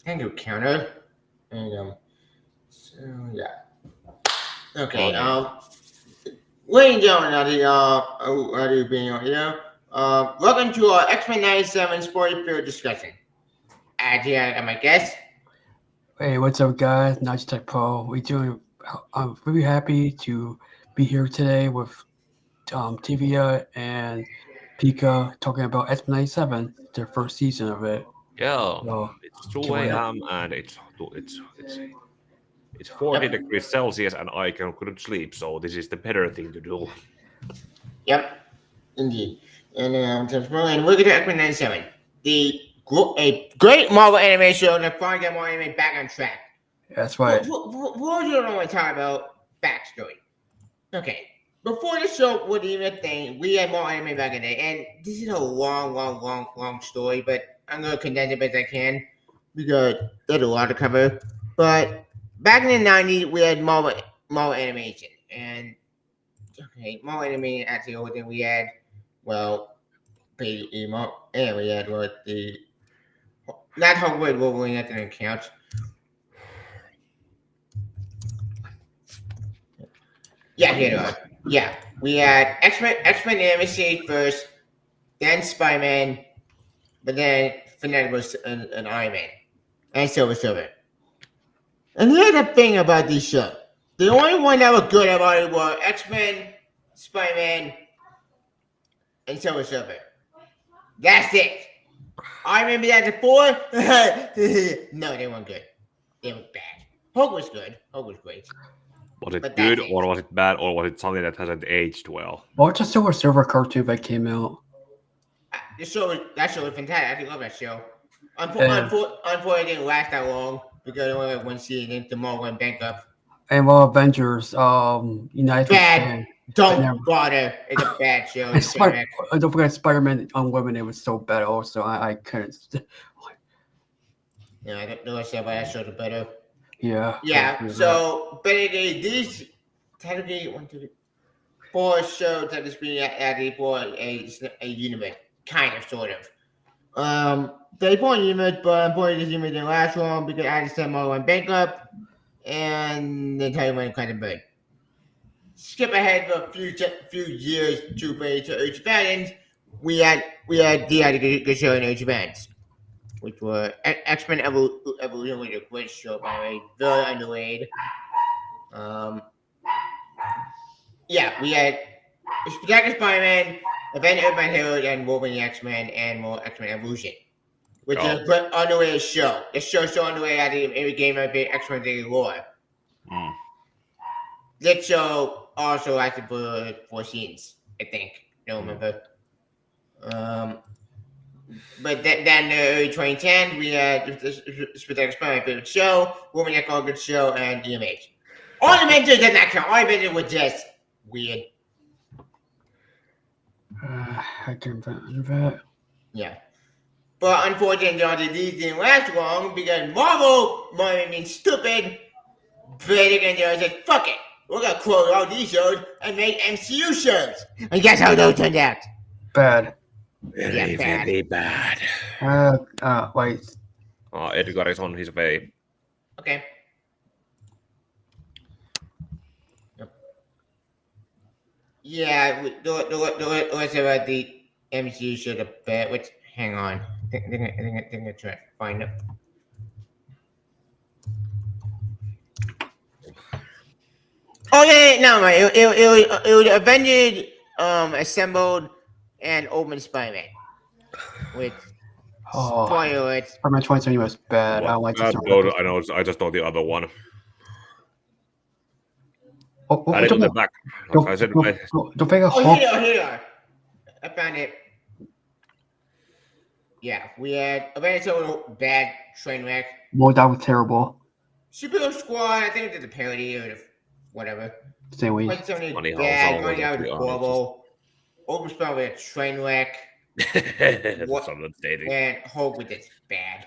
and your counter. And so yeah. Okay. Okay. Ladies and gentlemen, how do you being on here? Welcome to our X-Men 97 Sporty Field discussion. Here I my guest. Hey, what's up, guys? Tech Pro. We doing? I'm really happy to be here today with Tivia and Pika talking about X97, their first season of it. Yeah, So, it's 2 can't wait. a.m. and it's 40 degrees Celsius and I couldn't sleep, so this is the better thing to do. Yep, indeed. And and we're going to X-Men 97. A great Marvel anime show that finally got more anime back on track. That's right. What do you want to talk about? Backstory. Okay. Before the show was even a thing, we had more anime back in the day. And this is a long story, but I'm going to condense it as I can because there's a lot to cover. But back in the 90s, we had Marvel animation. And, okay, Marvel animation actually the whole thing we had, well, Baby Emo. And we had what not Hogwarts Wolverine, that didn't count. Yeah, here it was. Yeah, we had X-Men anime series first, then Spider-Man, but then finally was an Iron Man and Silver Surfer. And here's the thing about these shows: the only one that was good about it were X-Men, Spider-Man, and Silver Surfer. That's it. I remember that before. No, they weren't good. They were bad. Hulk was good. Hulk was great. Was it But good that's it. or was it bad or was it something that hasn't aged well? What's the Silver Surfer cartoon that came out? That show was fantastic. I actually love that show. Yeah. Unfortunately, it didn't last that long because it only had one season and tomorrow went bankrupt. And well, Avengers, United. Bad. Don't never- bother. It's a bad show. And don't forget Spider-Man Unlimited was so bad also. I couldn't. Yeah, I don't know what I said about that show the better. Yeah. Yeah, so, but these technically 1, 2, 3, 4 shows that is being added for a unit, kind of, sort of. They bought a unit, but unfortunately this unit didn't last long because Addis Demo went bankrupt and the title went kind of big. Skip ahead for a few years to Age of Athens. We had the good show in Age of Athens, which were X-Men Evolution, which was a great show, by the way. Very underrated. Yeah, we had Spectacular Spider-Man, Event Urban Heroes, and Wolverine X-Men, and more X-Men Evolution, which is an underrated show. The show's so underrated, I think every game I've been X-Men Daily Lore. That show also lasted for 4 seasons, I think. I don't remember. But then the early 2010s, we had Spectacular Spider-Man, favorite show, Wolverine X-Men, good show, and EMH. All the Avengers did not count. All the Avengers were just weird. I can't remember that. Yeah. But unfortunately, these didn't last long because Marvel being stupid. They said, fuck it. We're going to close all these shows and make MCU shows. And guess how those turned out? Bad. Very bad. Wait. Edgar is on his way. Okay. Yep. Yeah, the rest about the MCU show the bad. Which, hang on. I think I try to find it. Oh yeah, no, right. It was Avengers assembled and open Spider-Man. With spoiler it. Spider-Man 2020 was bad. I don't like this. I know. I just know the other one. I it on the back. Like I said, don't think a Hulk. Here you are. I found it. Yeah, we had Avengers bad train wreck. Well, that was terrible. Superhero Squad, I think it did the parody or whatever. Same way. Funny how bad, Zol that was horrible. Open Spell with a train wreck. That's what I'm stating. And Hulk with this bad.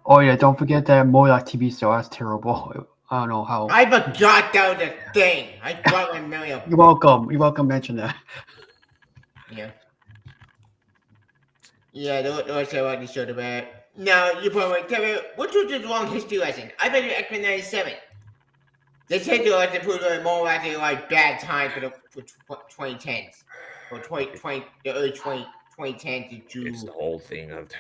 Oh yeah, don't forget that MODOK TV show. That's terrible. I don't know how. I forgot that was a thing. I got a million. You're welcome. You're welcome. Mention that. Yeah. Yeah, the rest of what you showed about. Now, you probably tell me, which was the wrong history lesson? I bet you X-Men 97. This history lesson proved more likely like bad time for 2010s. Or the early 2010s to It's the whole thing of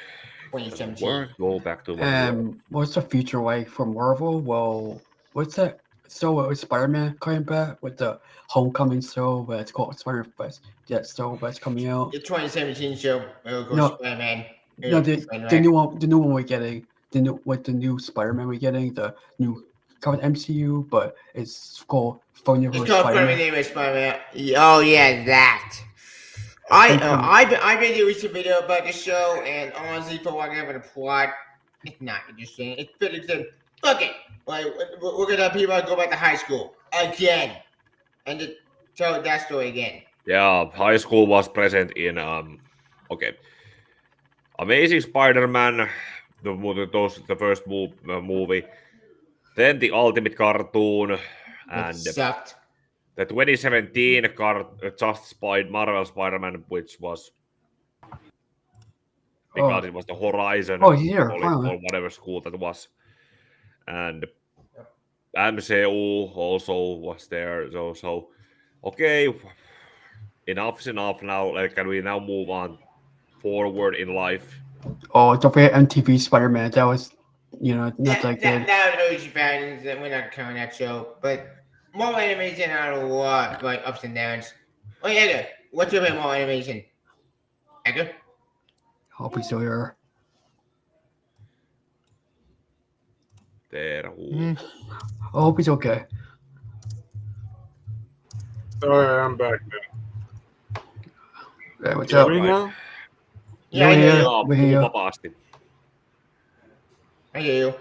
2017. work. Go back to my work. And what's the future like for Marvel? Well, what's that? So with Spider-Man coming back with the Homecoming show, but it's called Spider-Verse. That show that's coming out. The 2017 show, No. Spider-Man. No, the new one we're getting, the new Spider-Man we're getting, the new covered MCU, but it's called Funny It's vs. called Spider-Man. Spider-Man. Oh yeah, that. I made a recent video about the show, and honestly, for whatever the plot, it's not interesting. It's pretty good. Look it, like we're gonna have people go back to high school again, and to tell that story again. Yeah, high school was present in okay, Amazing Spider-Man, the first movie, then the Ultimate Cartoon, It and sucked. the 2017 Marvel Spider-Man, which was because it was the Horizon or whatever school that was, and MCU also was there. So okay, enough is enough now. Like, can we now move on forward in life? Oh, don't forget MTV Spider-Man. That was, not that good. That was OG fans, and we're not counting that show, but more animation had a lot like ups and downs. Oh, Edgar, what's your more animation? Edgar? Hope he's still here. There. I hope he's okay. Alright, I'm back now. Hey, what's Hear up? me now? Yeah, I hear you. We hear you. Vapaasti. I hear you.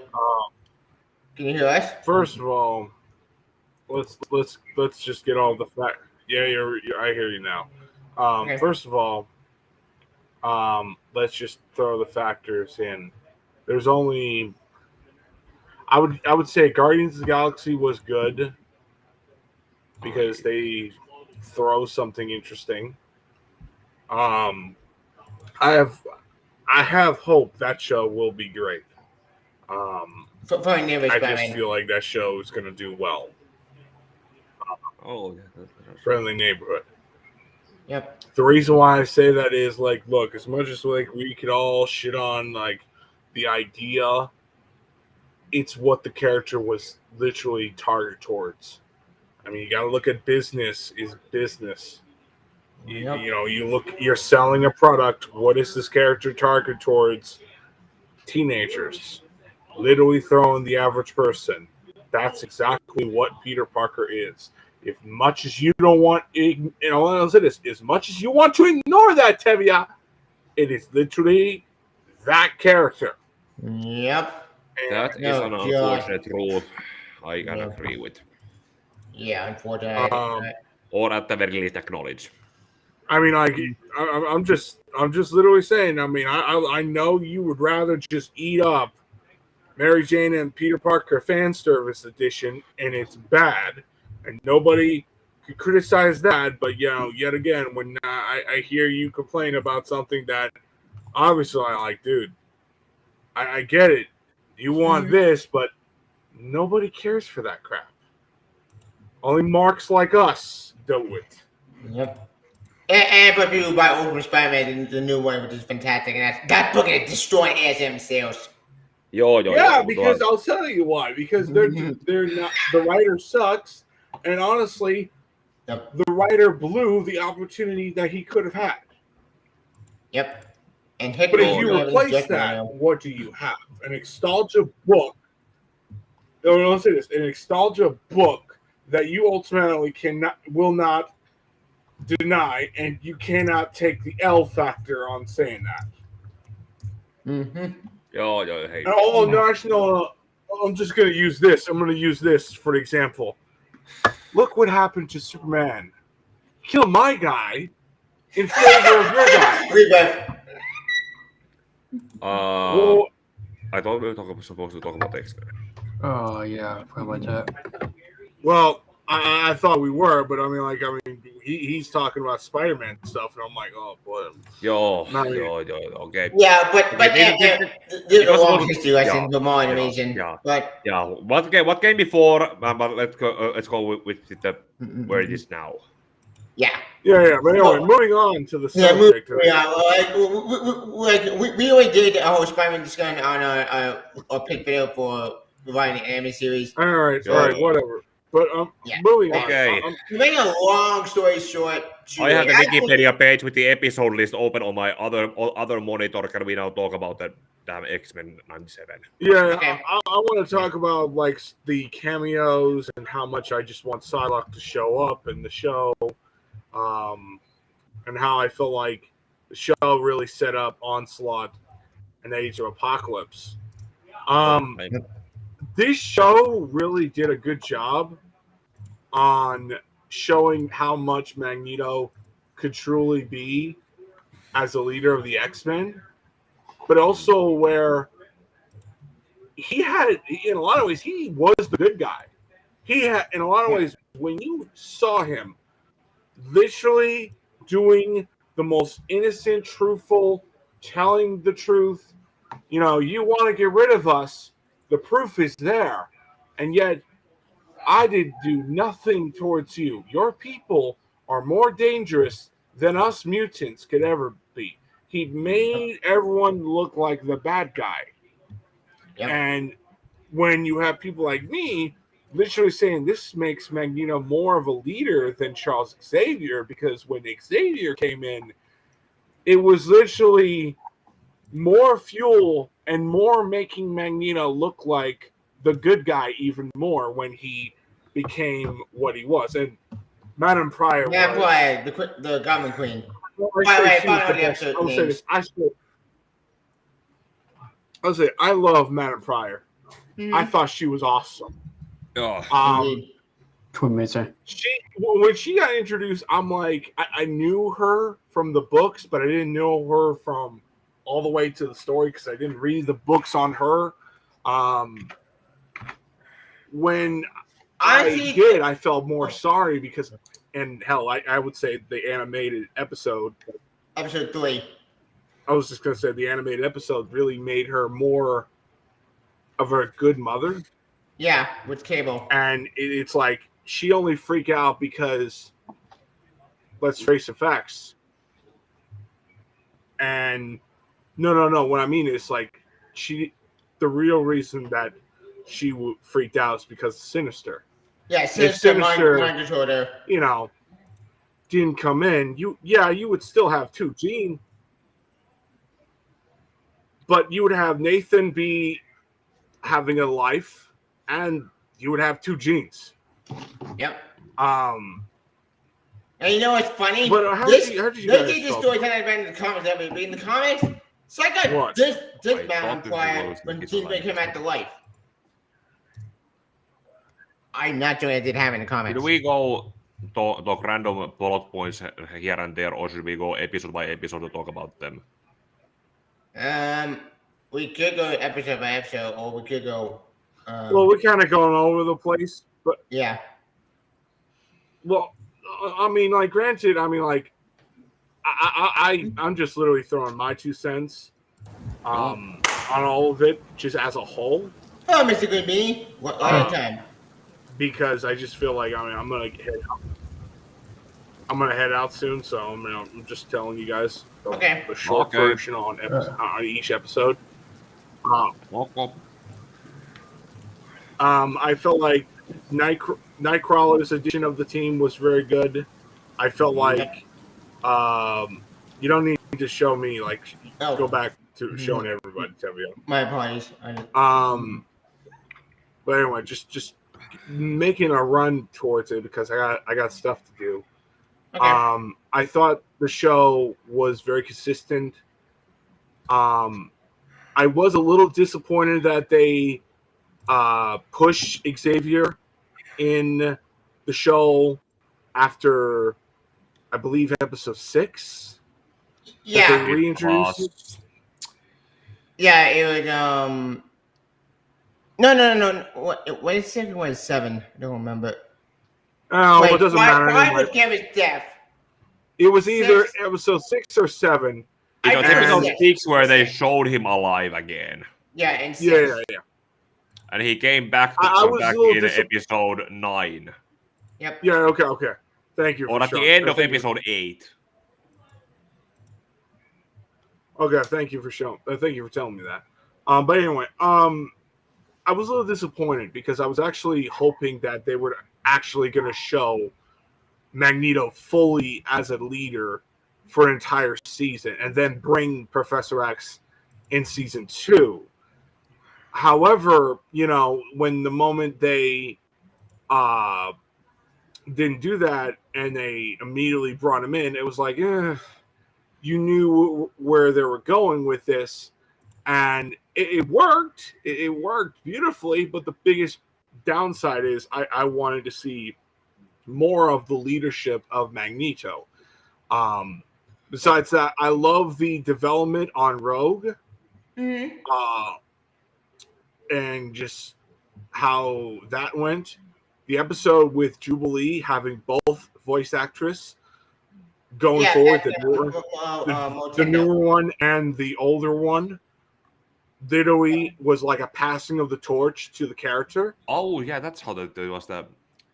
Can you hear us? First of all, let's just get all the fact. Yeah, I hear you now. Okay. First of all, let's just throw the factors in. There's only, I would say Guardians of the Galaxy was good because they throw something interesting. I have hope that show will be great. For never I Spider-Man. just feel like that show is going to do well. Oh, Friendly Neighborhood. Yep. The reason why I say that is like, look, as much as like we could all shit on like the idea, it's what the character was literally targeted towards. I mean, you got to look at business is business. Yep. You're selling a product. What is this character targeted towards? Teenagers. Literally throwing the average person. That's exactly what Peter Parker is. As much as you don't want, I'll say this, as much as you want to ignore that, Tevia, it is literally that character. Yep. that is an unfortunate rule. I can agree with. Yeah, unfortunately. Or at the very least acknowledge. I mean, I'm just literally saying. I mean, I know you would rather just eat up Mary Jane and Peter Parker fan service edition, and it's bad, and nobody could criticize that. But yet again, when I hear you complain about something that obviously I like, dude, I get it. You want this, but nobody cares for that crap. Only marks like us do it. Yep. And but people buy Ultimate Spider-Man, the new one, which is fantastic, and that book is destroying ASM sales. Yeah, because I'll tell you why. Because they're not, the writer sucks, and honestly, Yep. the writer blew the opportunity that he could have had. Yep. And But if you replace that, what do you have? An nostalgia book. No, let's say this: an nostalgia book that you ultimately will not deny, and you cannot take the L factor on saying that. Mm-hmm. Hey. No, I'm just going to use this. I'm going to use this for example. Look what happened to Superman. Kill my guy in favor of your guy. Rebirth. Well, I thought we were supposed to talk about X-Men. Oh yeah, probably that. well, I thought we were, but I mean, he's talking about Spider-Man stuff, and I'm like, oh boy. Joo, Not okay. Yeah, but there's a Because long what- history lesson for more yeah, animation. yeah. But Yeah, what came before? But let's go with the where it is now. yeah. Yeah. But anyway, Well, moving on to the Yeah, subject. we already did a whole Spider-Man discussion on a pick video for providing an anime series. All right, Sure. whatever. But Yeah. moving Okay. on. To make a long story short, I have the I think- Wikipedia page with the episode list open on my other monitor. Can we now talk about the damn X-Men 97? Yeah, Okay. I want to talk about like the cameos and how much I just want Psylocke to show up in the show, and how I feel like the show really set up Onslaught and Age of Apocalypse. This show really did a good job on showing how much Magneto could truly be as a leader of the X-Men, but also where he had, in a lot of ways, he was the good guy. He had, in a lot of ways, when you saw him literally doing the most innocent, truthful, telling the truth, you want to get rid of us, the proof is there. And yet, I did do nothing towards you. Your people are more dangerous than us mutants could ever be. He made everyone look like the bad guy. Yep. And when you have people like me literally saying this makes Magneto more of a leader than Charles Xavier, because when Xavier came in, it was literally more fuel and more making Magneto look like the good guy even more when he became what he was. And Madame Pryor Yeah, was... boy, the Goblin Queen. Well, By the way, she was follow the the best. episode I would say names. this. I would say I love Madame Pryor. I thought she was awesome. Oh, Indeed. Twin Mesa. When she got introduced, I'm like, I knew her from the books, but I didn't know her from all the way to the story because I didn't read the books on her. When Honestly, I did, I felt more sorry because, and hell, I would say the animated episode. episode 3. I was just gonna say the animated episode really made her more of a good mother. Yeah, with Cable. And it's like she only freak out because, let's face the facts. And no. What I mean is like the real reason that she freaked out is because of Sinister. Yeah, If Sinister Sinister, mind disorder. didn't come in, you would still have two Jean, but you would have Nathan be having a life, and you would have two Jeans. Yep. Um, And you know what's funny? But how did you they guys did this feel? story kind of in the comics. That we read in the comics. It's like What? this I Madam thought this Pryor was when Nicky Jean Grey Blind. came back to life. I'm not sure it did have in the comics. should we go talk random plot points here and there, or should we go episode by episode to talk about them? We could go episode by episode, or we could go. well, we're kind of going all over the place, but Yeah. well, I mean, like, granted, I mean, like, I'm just literally throwing my 2 cents on all of it, just as a whole, Oh, Mr. Green Beanie. What time? because I just feel like I'm gonna head out. I'm gonna head out soon, so I'm just telling you guys Okay. the short Okay. version on each episode. I felt like Nightcrawler's edition of the team was very good. I felt like you don't need to show me, like, Oh, go back to showing everybody, Tevio. my apologies. But anyway, just making a run towards it because I got stuff to do. Okay. I thought the show was very consistent. I was a little disappointed that they push Xavier in the show after, I believe, episode 6. Yeah. That they reintroduced it. Yeah, it was No. What is second one? 7. I don't remember. Oh, Wait, it doesn't why matter. was Anyway. Kevin's death? It was either 6. episode 6 or 7. It was I think episode it's 6 where they 6. showed him alive again. Yeah, and 6. Yeah. And he came back I was back a little in episode 9. Yep. Yeah, okay. Thank you. Or for at the showing- end of thank you. episode 8. Okay, thank you for telling me that. But anyway, I was a little disappointed because I was actually hoping that they were actually going to show Magneto fully as a leader for an entire season and then bring Professor X in season 2. However, when the moment they didn't do that and they immediately brought him in, it was like, you knew where they were going with this, and it worked. It worked beautifully, but the biggest downside is I wanted to see more of the leadership of Magneto. Besides that, I love the development on Rogue, and just how that went. The episode with Jubilee having both voice actress going forward, the newer one and the older one, literally was like a passing of the torch to the character. Oh, yeah, that's how it was that.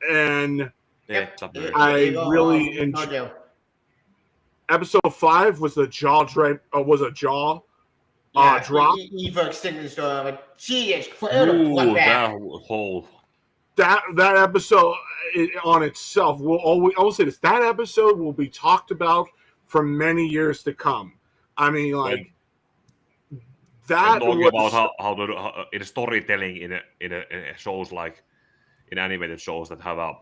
And Yep. I really enjoyed. Episode 5 was the jaw drop. Drop. Eva extended story, but she is Ooh, that whole. That episode on itself will always. I will say this: that episode will be talked about for many years to come. I mean, like that. Talking about how to in storytelling in a shows like in animated shows that have a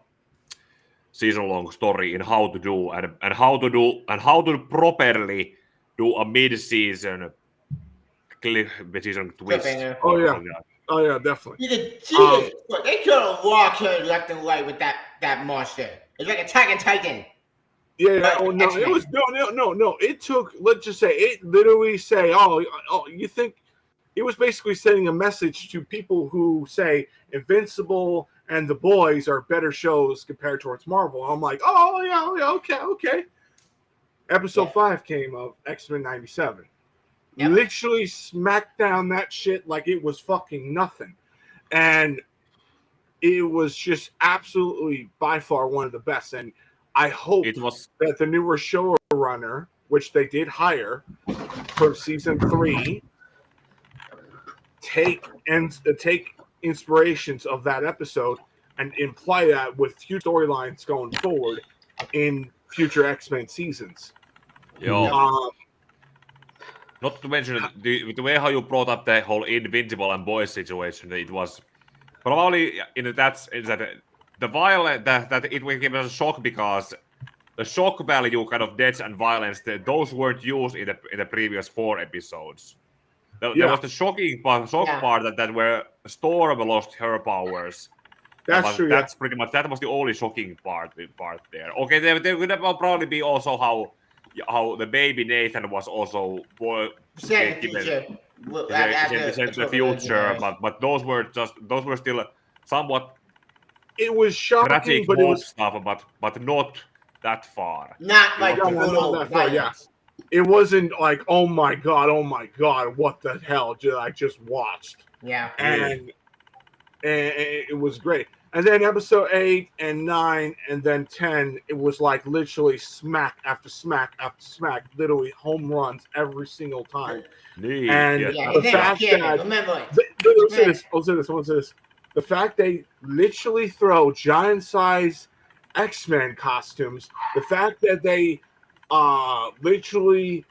season-long story in how to do and how to properly do a mid-season twist. Oh yeah, definitely. They could have walked her left and right with that monster. It's like Attack on Titan. Yeah. Oh no, it was no. It took. Let's just say it literally say. Oh, you think it was basically sending a message to people who say Invincible and The Boys are better shows compared towards Marvel. I'm like, oh yeah, okay. Episode 5 came of X-Men 97. Yep. Literally smacked down that shit like it was fucking nothing. And it was just absolutely by far one of the best. And I hope that the newer showrunner, which they did hire for season 3, take inspirations of that episode and imply that with huge storylines going forward in future X-Men seasons. Not to mention the way how you brought up the whole Invincible and Boys situation, it was probably the violence that it became a shock because the shock value kind of deaths and violence those weren't used in the previous 4 episodes. There was the shocking part that where Storm lost her powers. That's true. That's pretty much that was the only shocking part there. Okay, there could probably be also how the baby Nathan was also given the future, but those were still somewhat. It was shocking, but it was stuff, but not that far. Not like not that far. Yes, it wasn't like oh my god, what the hell did I just watched? Yeah, and it was great. And then episode 8 and 9 and then 10, it was like literally smack after smack after smack, literally home runs every single time. And the fact that I'll say this. The fact they literally throw giant-sized X-Men costumes, the fact that they literally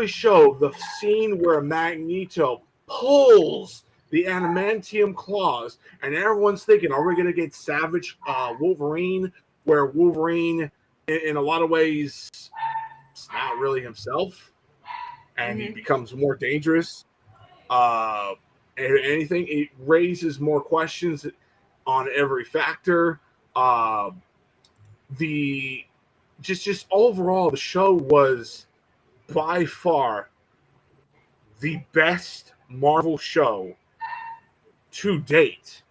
show the scene where Magneto pulls the adamantium claws, and everyone's thinking, are we going to get Savage Wolverine, where Wolverine, in a lot of ways, is not really himself, and he becomes more dangerous. Anything, it raises more questions on every factor. Just overall, the show was by far the best Marvel show to date,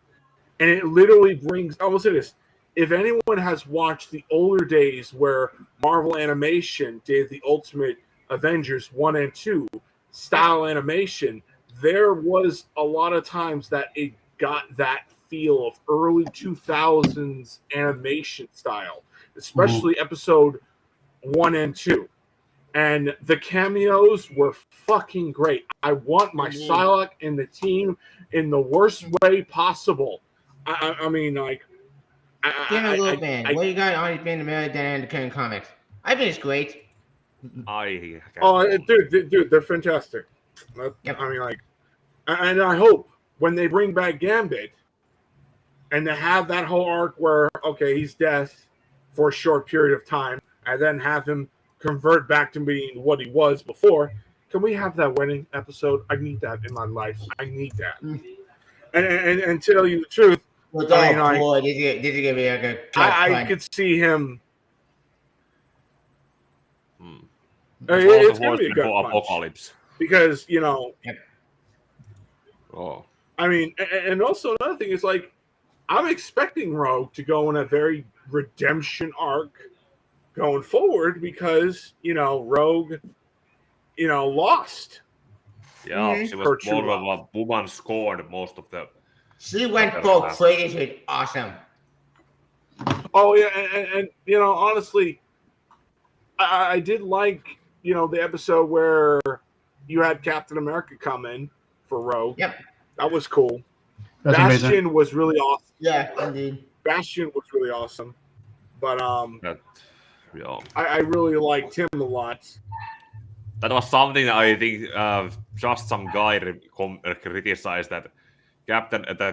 and it literally brings. I will say this: if anyone has watched the older days where Marvel Animation did the Ultimate Avengers 1 and 2 style animation, there was a lot of times that it got that feel of early 2000s animation style, especially episode 1 and 2. And the cameos were fucking great. I want my Psylocke in the team in the worst way possible. I mean, like, Give a little man. What you got on his been American and the current comics? I think it's great. Dude, they're fantastic. Yep. I mean, like, and I hope when they bring back Gambit and they have that whole arc where, okay, he's dead for a short period of time, and then have him convert back to being what he was before. Can we have that wedding episode? I need that in my life. I need that. And to tell you the truth, Well, I mean, did you give me a I could see him. It's gonna be a good apocalypse. Because, Oh. I mean, and also another thing is, like, I'm expecting Rogue to go in a very redemption arc going forward because, Rogue, lost. Yeah, she was more of a woman scored most of the. She went full crazy. It's awesome. Oh, yeah, and honestly, I did like, the episode where you had Captain America come in for Rogue. Yep. That was cool. That's Bastion amazing. was really awesome. Yeah, indeed. Bastion was really awesome. But Yeah. I really liked him a lot. That was something that I think just some guy criticized that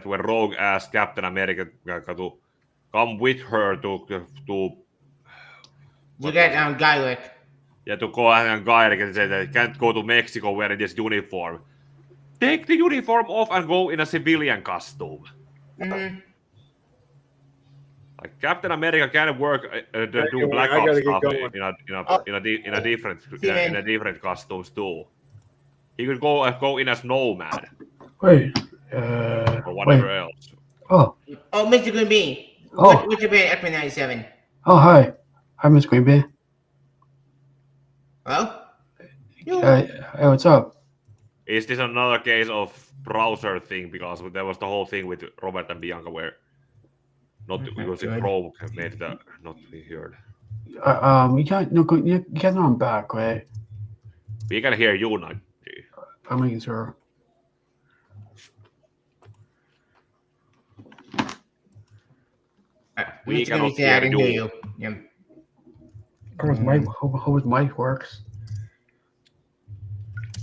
when Rogue asked Captain America to come with her to You get Gyrich. Yeah, to go and Gyrich and say that he can't go to Mexico wearing this uniform. Take the uniform off and go in a civilian costume. Mm-hmm. Like Captain America can work do Black I Ops gotta get stuff going. in a different costumes too. He could go in as Snowman Wait. or whatever else. Oh. Oh, Mr. Green Bean. Oh. What's your band, X-Men 97? Oh, hi. Hi, Miss Green Bay. Hello? Hey, what's up? Is this another case of browser thing? Because there was the whole thing with Robert and Bianca where not because good. Chrome made the not be heard. You can't. No, you guys know I'm back, right? We can hear you now. I'm making sure. We Mr. cannot Green Bean, I can hear hear you. you. Yeah. How his mic works?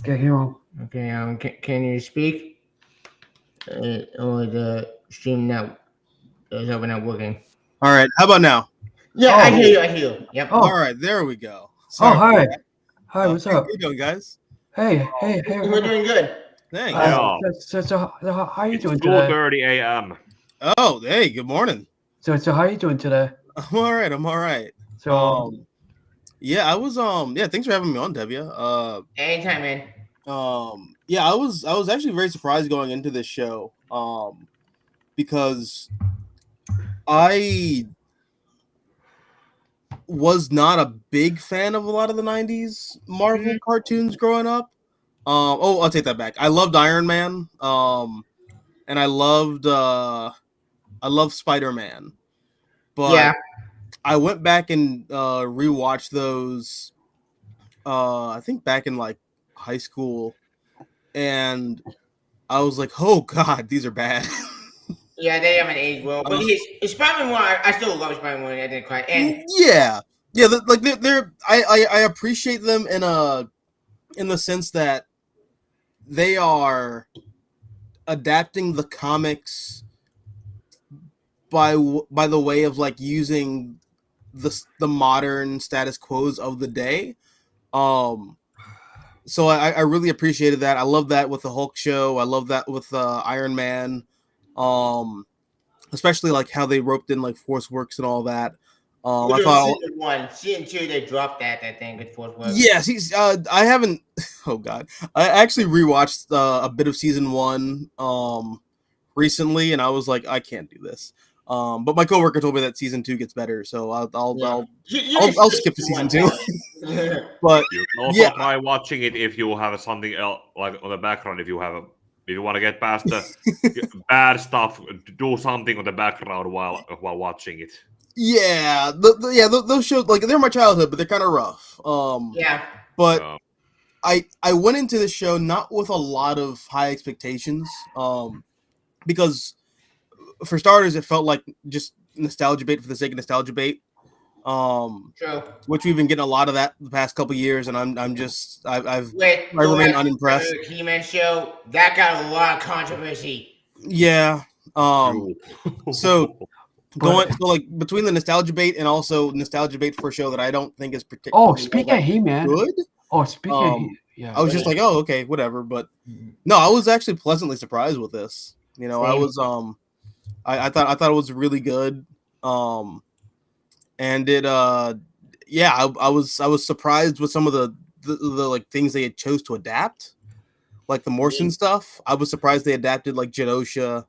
Can't hear him. Okay, can you speak? Or the stream now is over not working? All right. How about now? Yeah, Oh. I hear you. Yep. Oh. All right. There we go. Oh, Sorry hi. about that. Hi, what's How up? you doing, guys? Hey. We're doing good. Thanks. Yeah. So how are you It's doing today? 2:30 a.m. Oh, hey. Good morning. So how are you doing today? I'm all right. I'm all right. So Yeah, I was. Yeah. Thanks for having me on, Devia. Anytime, man. Yeah, I was actually very surprised going into this show. Because I was not a big fan of a lot of the 90s Marvel cartoons growing up. I'll take that back. I loved Iron Man. And I loved Spider-Man. But Yeah. I went back and rewatched those I think back in like high school, and I was like, oh god, these are bad. Yeah, they haven't aged well. But Spider-Man 1, I still love Spider-Man 1. I didn't quite. And yeah, they're I appreciate them in the sense that they are adapting the comics by the way of like using the modern status quos of the day. So I really appreciated that. I love that with the Hulk show. I love that with Iron Man. Especially like how they roped in like Force Works and all that. I thought season 1, season 2, they dropped that thing with Force Works. yes, I haven't. Oh god, I actually rewatched a bit of season 1 recently, and I was like, I can't do this. But my coworker told me that season 2 gets better, so I'll I'll skip to season 2. But You can also yeah. try watching it if you have something else like on the background. If you want to get past the bad stuff, do something on the background while watching it. Yeah, those shows, like, they're my childhood, but they're kind of rough. yeah. But Um, I went into this show not with a lot of high expectations, because for starters, it felt like just nostalgia bait for the sake of nostalgia bait, True. which we've been getting a lot of that the past couple years, and I've Wait, I remain unimpressed. The He-Man show that got a lot of controversy. Yeah. So But- like between the nostalgia bait and also nostalgia bait for a show that I don't think is particularly Oh, speaking of He-Man. good, Oh, speaking of I was just like, oh, okay, whatever. But no, I was actually pleasantly surprised with this. You know, I Same. was I thought it was really good. And it yeah, I was surprised with some of the like things they had chose to adapt, like the Morrison stuff. I was surprised they adapted like Genosha.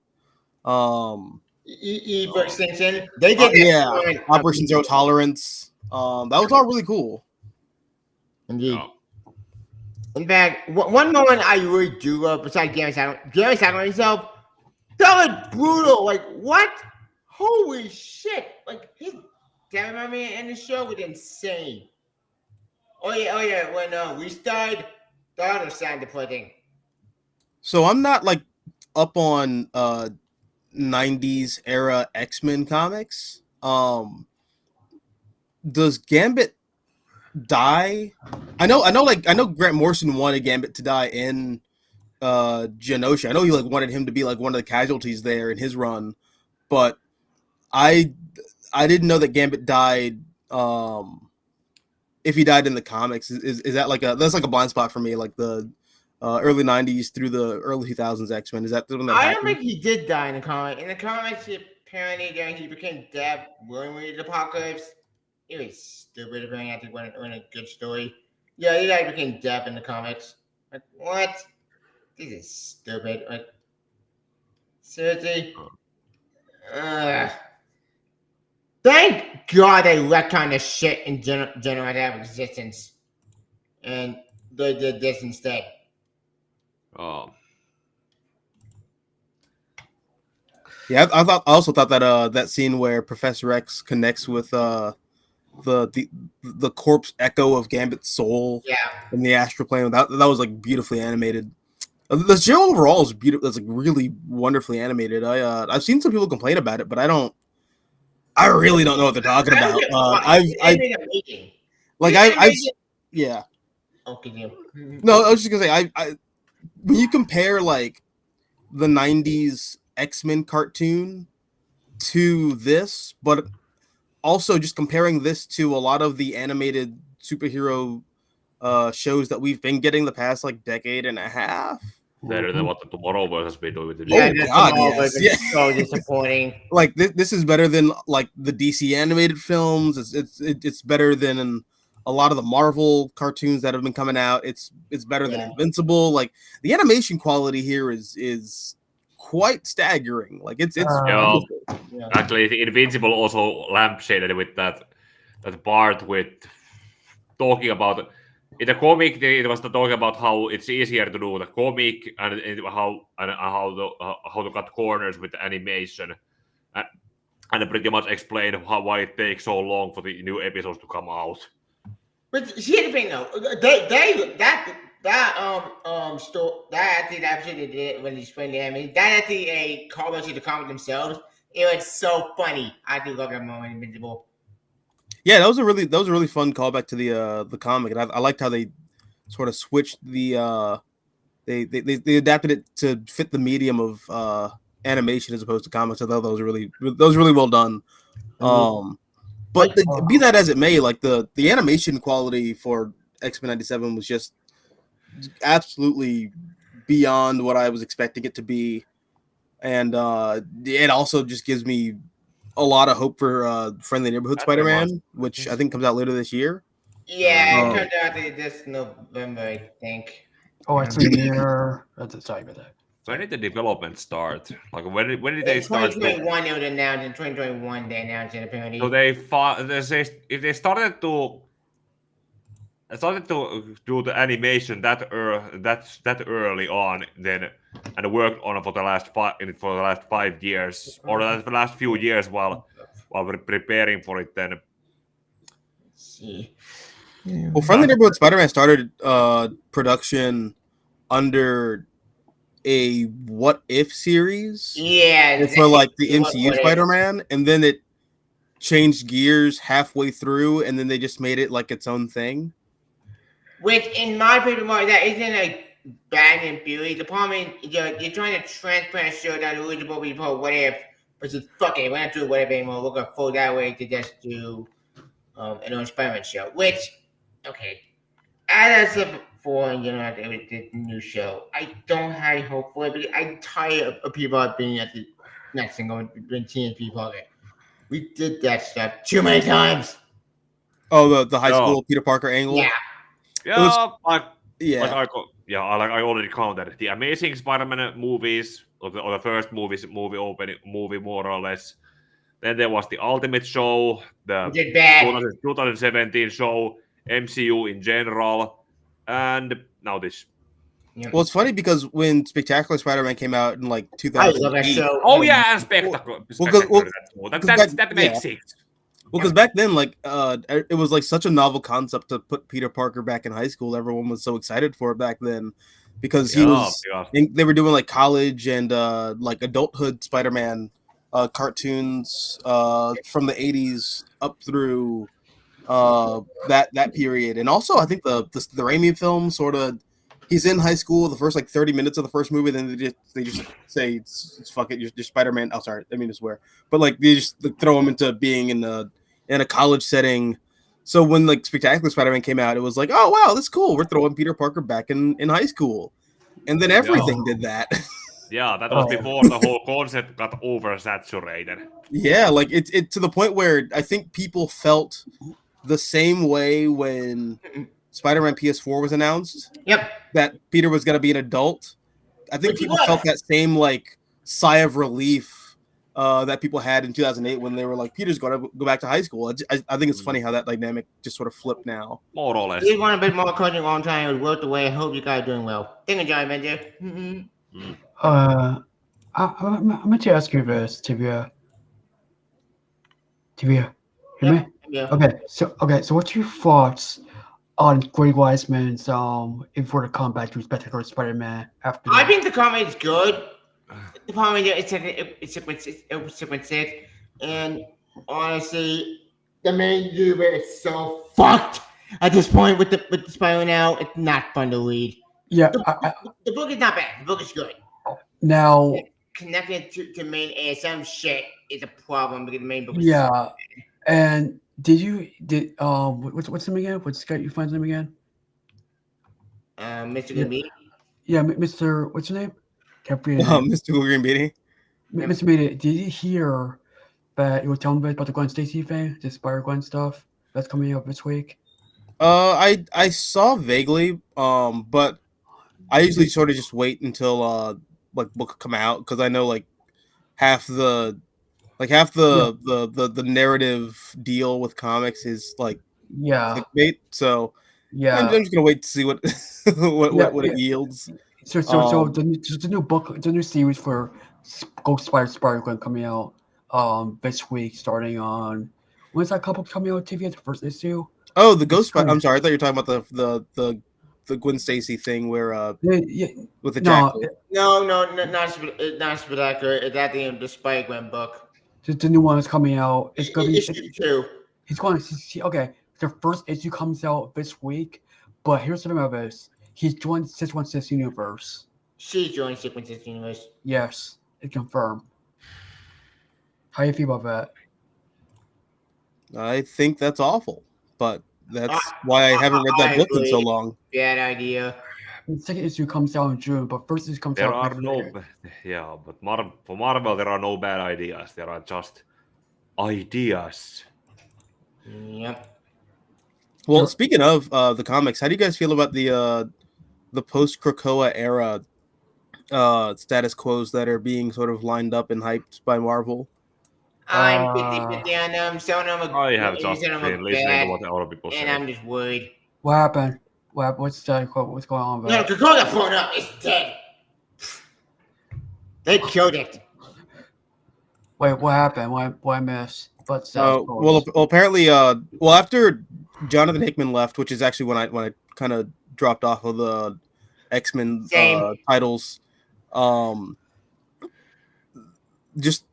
For extension, they did that Yeah, on- Operation Zero Tolerance. That was all really cool. Indeed. Oh. In fact, one moment I really do love, besides Gary Sattler himself, that was brutal. Like, what? Holy shit. Like, his cameraman in the show was insane. Oh, yeah. When we started, daughter signed the pudding. So I'm not like up on 90s era X-Men comics. Does Gambit die? I know Grant Morrison wanted Gambit to die in Genosha. I know he like wanted him to be like one of the casualties there in his run, but I didn't know that Gambit died. If he died in the comics, is that like that's like a blind spot for me, like the early 90s through the early 2000s X-Men. Is that the one that I don't happened? think he did die in the comic. In the comics, apparently he became dead willingly in the apocalypse. It was stupid if I had to run a good story. Yeah, he died became dead in the comics. Like, what? This is stupid. Like, seriously? Thank God they retconned the shit in General out of existence. And they did this instead. Yeah, I also thought that that scene where Professor X connects with the corpse echo of Gambit's soul Yeah. in the astral plane, that was like beautifully animated. The show overall is beautiful. It's like really wonderfully animated. I've seen some people complain about it, but I really don't know what they're talking about. Yeah. Okay, yeah. No, I was just gonna say I when you compare like the 90s X-Men cartoon to this, but also just comparing this to a lot of the animated superhero shows that we've been getting the past like decade and a half. Better than what the Tomorrowverse has been doing with the Yeah, Oh, that's God, all yes. so disappointing. Like this is better than like the DC animated films. It's better than a lot of the Marvel cartoons that have been coming out. It's better than Invincible. Like the animation quality here is quite staggering. Like it's Yeah. wonderful. Yeah. Actually, Invincible also lampshaded with that part with talking about in the comic. It was talking about how it's easier to do the comic and how to cut corners with the animation, and pretty much explain why it takes so long for the new episodes to come out. But here's the thing, though. That episode they did when they explained the anime, that actually a callback to the comic themselves. It was so funny. I do love that moment in Invincible. Yeah, that was a really fun callback to the comic, and I liked how they sort of switched the they adapted it to fit the medium of animation as opposed to comics. I thought that was really well done. But be that as it may, like the animation quality for X-Men 97 was just absolutely beyond what I was expecting it to be, and it also just gives me a lot of hope for Friendly Neighborhood Spider-Man, which I think comes out later this year. Yeah, it comes out this November, I think. Oh, it's a year. Sorry about that. So when did the development start? Like when did they In start? 2021, they would announce. In 2021, they announced it apparently. So if they started to do the animation that early on, then and worked on it for the last 5 years or the last few years while we're preparing for it. Then Let's see. Well, Friendly Neighborhood Spider-Man started production under a What If series Yeah, for like the exactly. MCU What if? Spider-Man, and then it changed gears halfway through, and then they just made it like its own thing. Which, in my opinion, that isn't a bad in theory. The problem is you're trying to transplant a show that original before What If, but just fuck it, we're not doing What If anymore. We're gonna fold that way to just do an own Spider-Man show. Which, okay, as I said before, with the new show, I don't have hope for it because I'm tired of people being at the next thing going to teenage people. We did that stuff too many times. Oh, the high No. school Peter Parker angle. Yeah. yeah, Yeah. I already counted the Amazing Spider-Man movies or the first movie more or less. Then there was the Ultimate show, the We did bad. 2017 show, MCU in general, and now this. Yeah. Well, it's funny because when Spectacular Spider-Man came out in like I love that 2008, show. Oh yeah, and Spectacular. That makes sense. well, because back then, like, it was like such a novel concept to put Peter Parker back in high school. Everyone was so excited for it back then because they were doing like college and like adulthood Spider-Man cartoons from the 80s up through that period, and also I think the Raimi film sort of. He's in high school the first like 30 minutes of the first movie, then they just say it's fuck it, you're Spider-Man. Oh, sorry, I mean to swear, but like they just throw him into being in a college setting. So when like Spectacular Spider-Man came out, it was like, oh wow, that's cool. We're throwing Peter Parker back in high school, and then everything did that. Yeah, that was before the whole concept got oversaturated. Yeah, like it to the point where I think people felt the same way when Spider-Man PS4 was announced. Yep. That Peter was going to be an adult. I think people felt that same like sigh of relief that people had in 2008 when they were like, Peter's going to go back to high school. I think it's funny how that dynamic just sort of flipped now. More or less. We want a bit more coaching on time. It worked away. I hope you guys are doing well. Thank you, John Avenger. I'm going to ask you this, Tibia. Hear me? Yeah. Okay, so what's your thoughts on Greg Weisman's before the comeback to Spectacular Spider-Man after I that? think the comedy is good. The problem is it's sequenced, and honestly, the main universe is so fucked at this point with the Spider-Man now. It's not fun to read. Yeah, The book is not bad. The book is good. now, Connected to main ASM shit is a problem because the main book is yeah, and what's his name again? What's your friend's name again? Mr. Goodbeat. Yeah, Mr. What's your name? Mr. Green Beanie. Mr. Media, did you hear that you were telling me about the Gwen Stacy thing, the Spider-Gwen stuff that's coming up this week? I saw vaguely, but I usually sort of just wait until like book come out because I know like half the narrative deal with comics is like clickbait. So I'm just gonna wait to see what what it yields. So the new book, the new series for Ghost Spider-Gwen coming out this week, starting on when's that couple coming out on TV? The first issue. Oh, the Ghost Spider. I'm sorry, I thought you were talking about the Gwen Stacy thing where with the jacket. No, not Spectacular. It's at the end of the Spider-Gwen book. The new one is coming out. It's going to be issue 2. He's going to okay. The first issue comes out this week, but here's the thing about this: he's joined 616 universe. She joined 616 universe. Yes, it's confirmed. How do you feel about that? I think that's awful, but that's why I haven't read that book in so long. Bad idea. The second issue comes out in June, but first issue comes out. But for Marvel, there are no bad ideas. There are just ideas. Yep. Well, speaking of the comics, how do you guys feel about the post Krakoa era status quos that are being sort of lined up and hyped by Marvel. I'm 50-50 on them. Some of them are I have just some of them been are listening to bad, what other people and say. I'm just worried. What happened? What's that quote? What's going on? No, Krakoa got blown up. It's dead. They killed it. Wait, what happened? Why miss? What's Well, apparently, after Jonathan Hickman left, which is actually when I kind of dropped off of the X-Men Same. titles, just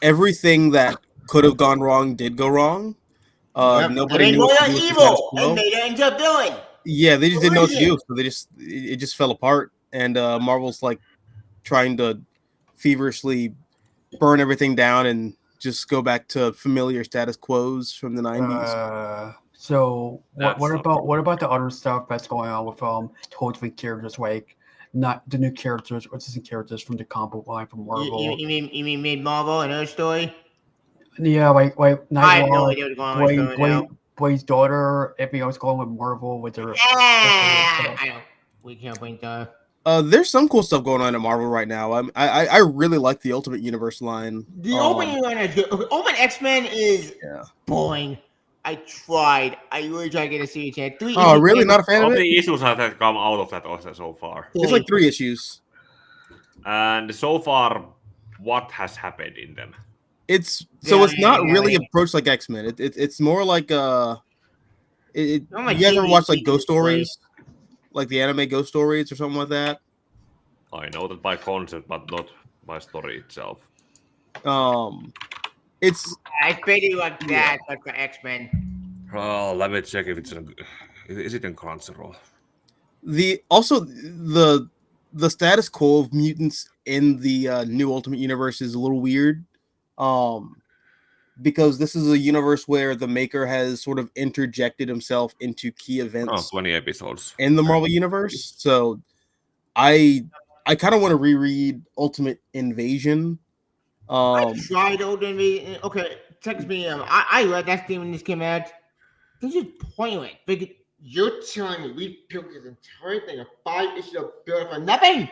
everything that could have gone wrong did go wrong. Nobody I mean, knew what to Moira do with the evil, status quo. and made it into a villain. Yeah, they just didn't know what to Brilliant. do, so it just fell apart, and Marvel's like trying to feverishly burn everything down and just go back to familiar status quos from the 90s. So That's what not about the other stuff that's going on with totally characters, like not the new characters or different characters from the comic book line from Marvel? You mean made Marvel another story? Yeah, like I have no Nightwalk, idea what's going on with that. Blade's daughter, everything else going with Marvel with their. I don't. We can't blink though. There's some cool stuff going on at Marvel right now. I really like the Ultimate Universe line. The opening line is good. Open X-Men is boring. I tried. I really tried to get a series chance. Oh, really? Not a fan How of it? many issues have come out of that also so far? It's like 3 issues. And so far, what has happened in them? It's not really approached like X-Men. It's more like you guys ever watch like Ghost Stories, like the anime Ghost Stories or something like that? I know that by concept, but not by story itself. It's I feel like that, like the X-Men. Oh, let me check if is it in Crunchyroll? the status quo of mutants in the new Ultimate Universe is a little weird. Because this is a universe where the Maker has sort of interjected himself into key events 20 episodes in the Marvel Universe. So I kind of want to reread Ultimate Invasion. I tried Ultimate Invasion. Okay, text me. I read that thing when this came out. This is pointless. Because you're telling me we built this entire thing, a 5-issue build for nothing?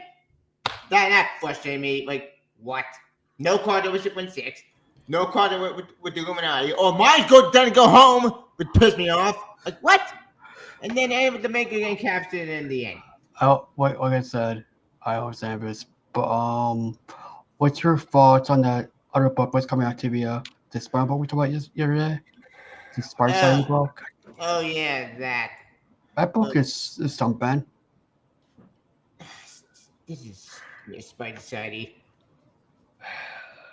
That frustrated me. Like, what? No card over 616. No card with the Illuminati. Or mine's done to go home, which pissed me off. Like, what? And then the Maker getting captured in the end. Like I said, I understand this, but what's your thoughts on that other book? What's coming out to the Spider book we talked about yesterday? The Spider Society book. Oh yeah, that. That book is something. This is Spider Society.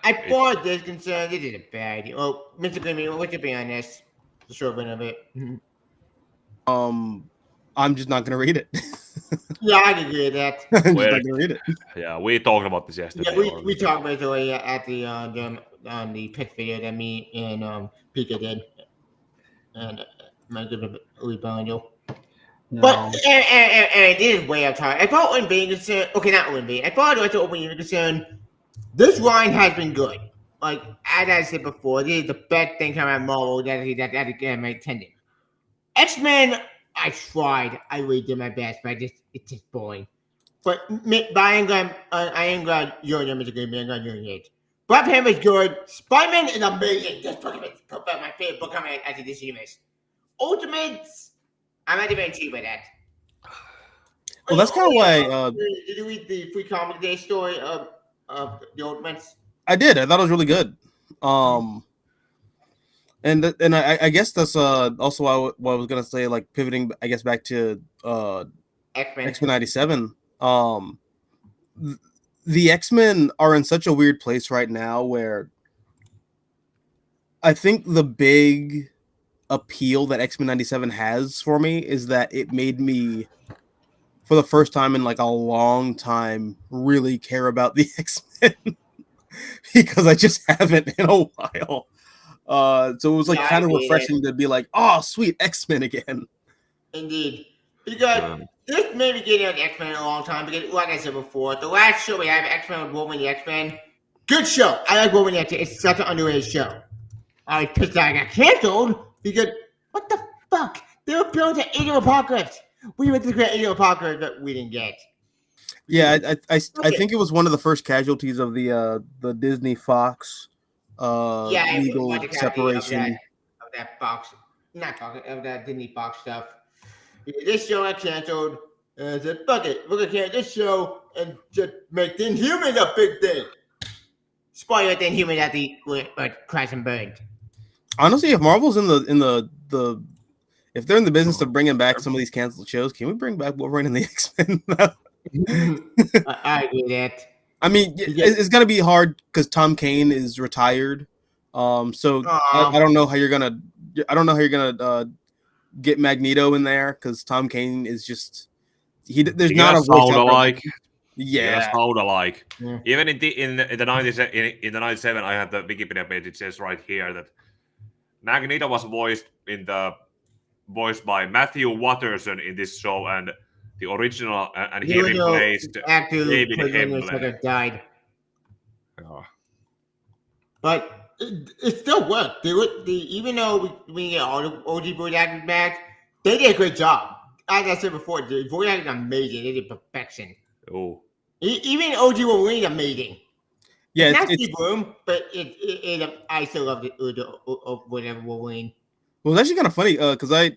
As far as this concerned, this is a bad. Oh, Mr. Grimmy, what's your opinion on this? The short of it. I'm just not gonna read it. Yeah, I can agree with that. I'm just not gonna read it. Yeah, we talked about this yesterday. Yeah, we talked about it at the on the pick video that me and Pika did, and my good Louis Bando. No. But and this is way out of time. As far as Owen being concerned, okay, not Owen being. As far as the Owen being concerned, this line has been good. Like as I said before, this is the best thing coming out of Marvel that my attended. X-Men, I tried. I really did my best, but it's just boring. But I am glad you're in Mr. Green. I'm glad you're in it. Black Panther is good. Spider-Man is amazing. This book is my favorite book coming out of this universe. Ultimates, I'm not even intrigued by that. Well, that's kind of why. Did you read the Free Comic Day story of the Ultimates? I did. I thought it was really good. And I guess that's also what I was gonna say. Like pivoting, I guess back to X-Men 97. The X-Men are in such a weird place right now where I think the big appeal that X-Men 97 has for me is that it made me, for the first time in like a long time, really care about the X-Men because I just haven't in a while. So it was like kind of refreshing to be like, oh, sweet, X-Men again. Indeed. Because this made me get into X-Men in a long time because, like I said before, the last show we have, X-Men with Wolverine the X-Men, good show. I like Wolverine the X-Men. It's such an underrated show. I was pissed that I got canceled because, what the fuck? They were building an Age of Apocalypse. We went to create Age of Apocalypse, but we didn't get. Yeah, I think it was one of the first casualties of the Disney Fox Yeah, it was legal like a copy separation. of that box, not box, of that Disney box stuff. This show got canceled. And I said, fuck it, we're gonna cancel this show and just make the Inhumans a big thing. Spoiler: the Inhumans at the crash and burned. Honestly, if Marvel's in the if they're in the business of bringing back some of these canceled shows, can we bring back Wolverine and the X-Men? I agree with that. I mean, it's gonna be hard because Tom Kane is retired. So I don't know how you're gonna. Get Magneto in there because Tom Kane is just there's not a voice actor. Like yeah, sound alike. Yeah. Even in the 90s, in the 97, I have the Wikipedia page. It says right here that Magneto was voiced by Matthew Watterson in this show, and the original, and he replaced actor David Hemsworth Hemsworth. died. Oh. But it still worked. Even though we get all the OG voice actors back, they did a great job. As I said before, the voice acting amazing. They did perfection. Oh. Even OG Wolverine amazing. yeah. Not Steve Bloom, but I still love the whatever Wolverine. Well, it's actually kind of funny because I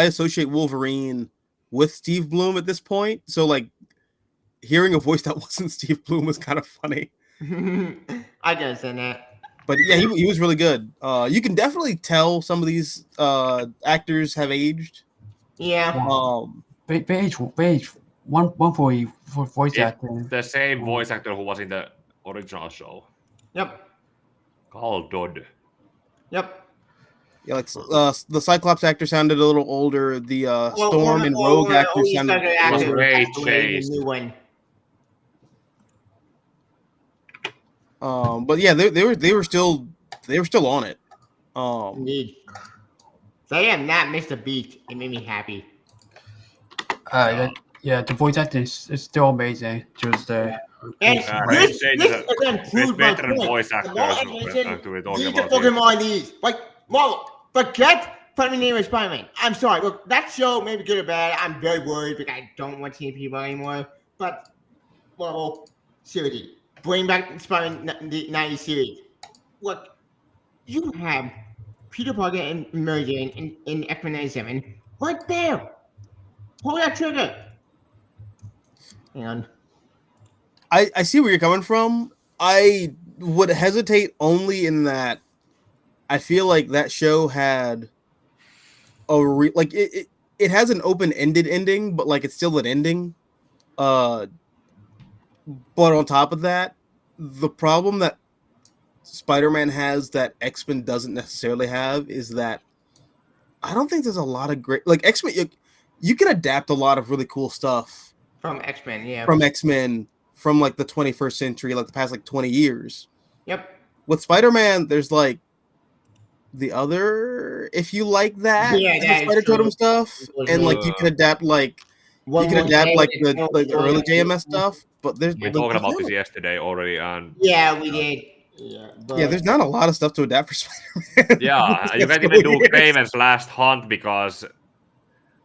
associate Wolverine with Steve Bloom at this point. So like hearing a voice that wasn't Steve Bloom was kind of funny. I can understand that. But yeah, he was really good. You can definitely tell some of these actors have aged. Yeah. Page, one for voice Yeah, acting. the same voice actor who was in the original show. Yep. Carl Dodd. Yep. Yeah, like the Cyclops actor sounded a little older. The Storm and Rogue actor sounded way the changed. new one. But yeah, they were still on it. Indeed. So I am not missed a beat. It made me happy. Yeah, the voice acting is still amazing. Just And Chris again proves my veteran point. voice The actors more we're animation, talking need to about focus more on these. Like, Marvel, forget Funny Name of Spider-Man. I'm sorry. Look, that show may be good or bad. I'm very worried because I don't want Teen people anymore. But, Marvel, seriously, bring back Spider-Man the 90s series. Look, you have Peter Parker and Mary Jane in X-Men 97 right there. Pull that trigger. Hang on. I see where you're coming from. I would hesitate only in that I feel like that show had it has an open-ended ending, but like it's still an ending. But on top of that, the problem that Spider-Man has that X-Men doesn't necessarily have is that I don't think there's a lot of great like X-Men. You can adapt a lot of really cool stuff From X-Men, yeah. from X-Men from like the 21st century, like the past like 20 years. Yep. With Spider-Man, there's like the other, if you like that, Yeah, and the that is Spider Totem true. stuff, and like you can adapt like One you can more adapt day, like and the early JMS stuff, but there's We like, talked there's about not this a- yesterday already, and Yeah, we did. Yeah, but yeah, there's not a lot of stuff to adapt for Spider-Man. yeah, you can't even do Craven's Last Hunt because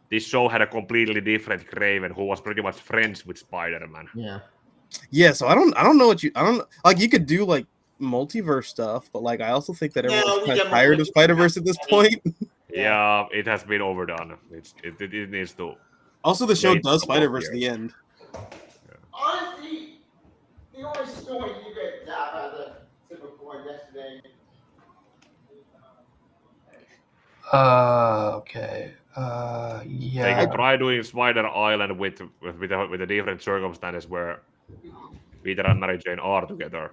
this show had a completely different Craven who was pretty much friends with Spider-Man. yeah. Yeah, so I don't know what I don't like. You could do like multiverse stuff, but like I also think that No, everyone's we kind of got tired of multiverse. Spider-Verse at this point. Yeah, it has been overdone. It needs to. Also, the show Yeah, does it's a Spider-Verse lot at the end. Honestly, the only story you get out of the Civil War yesterday. Okay. They Yeah. could try doing Spider Island with the different circumstances where Peter and Mary Jane are together.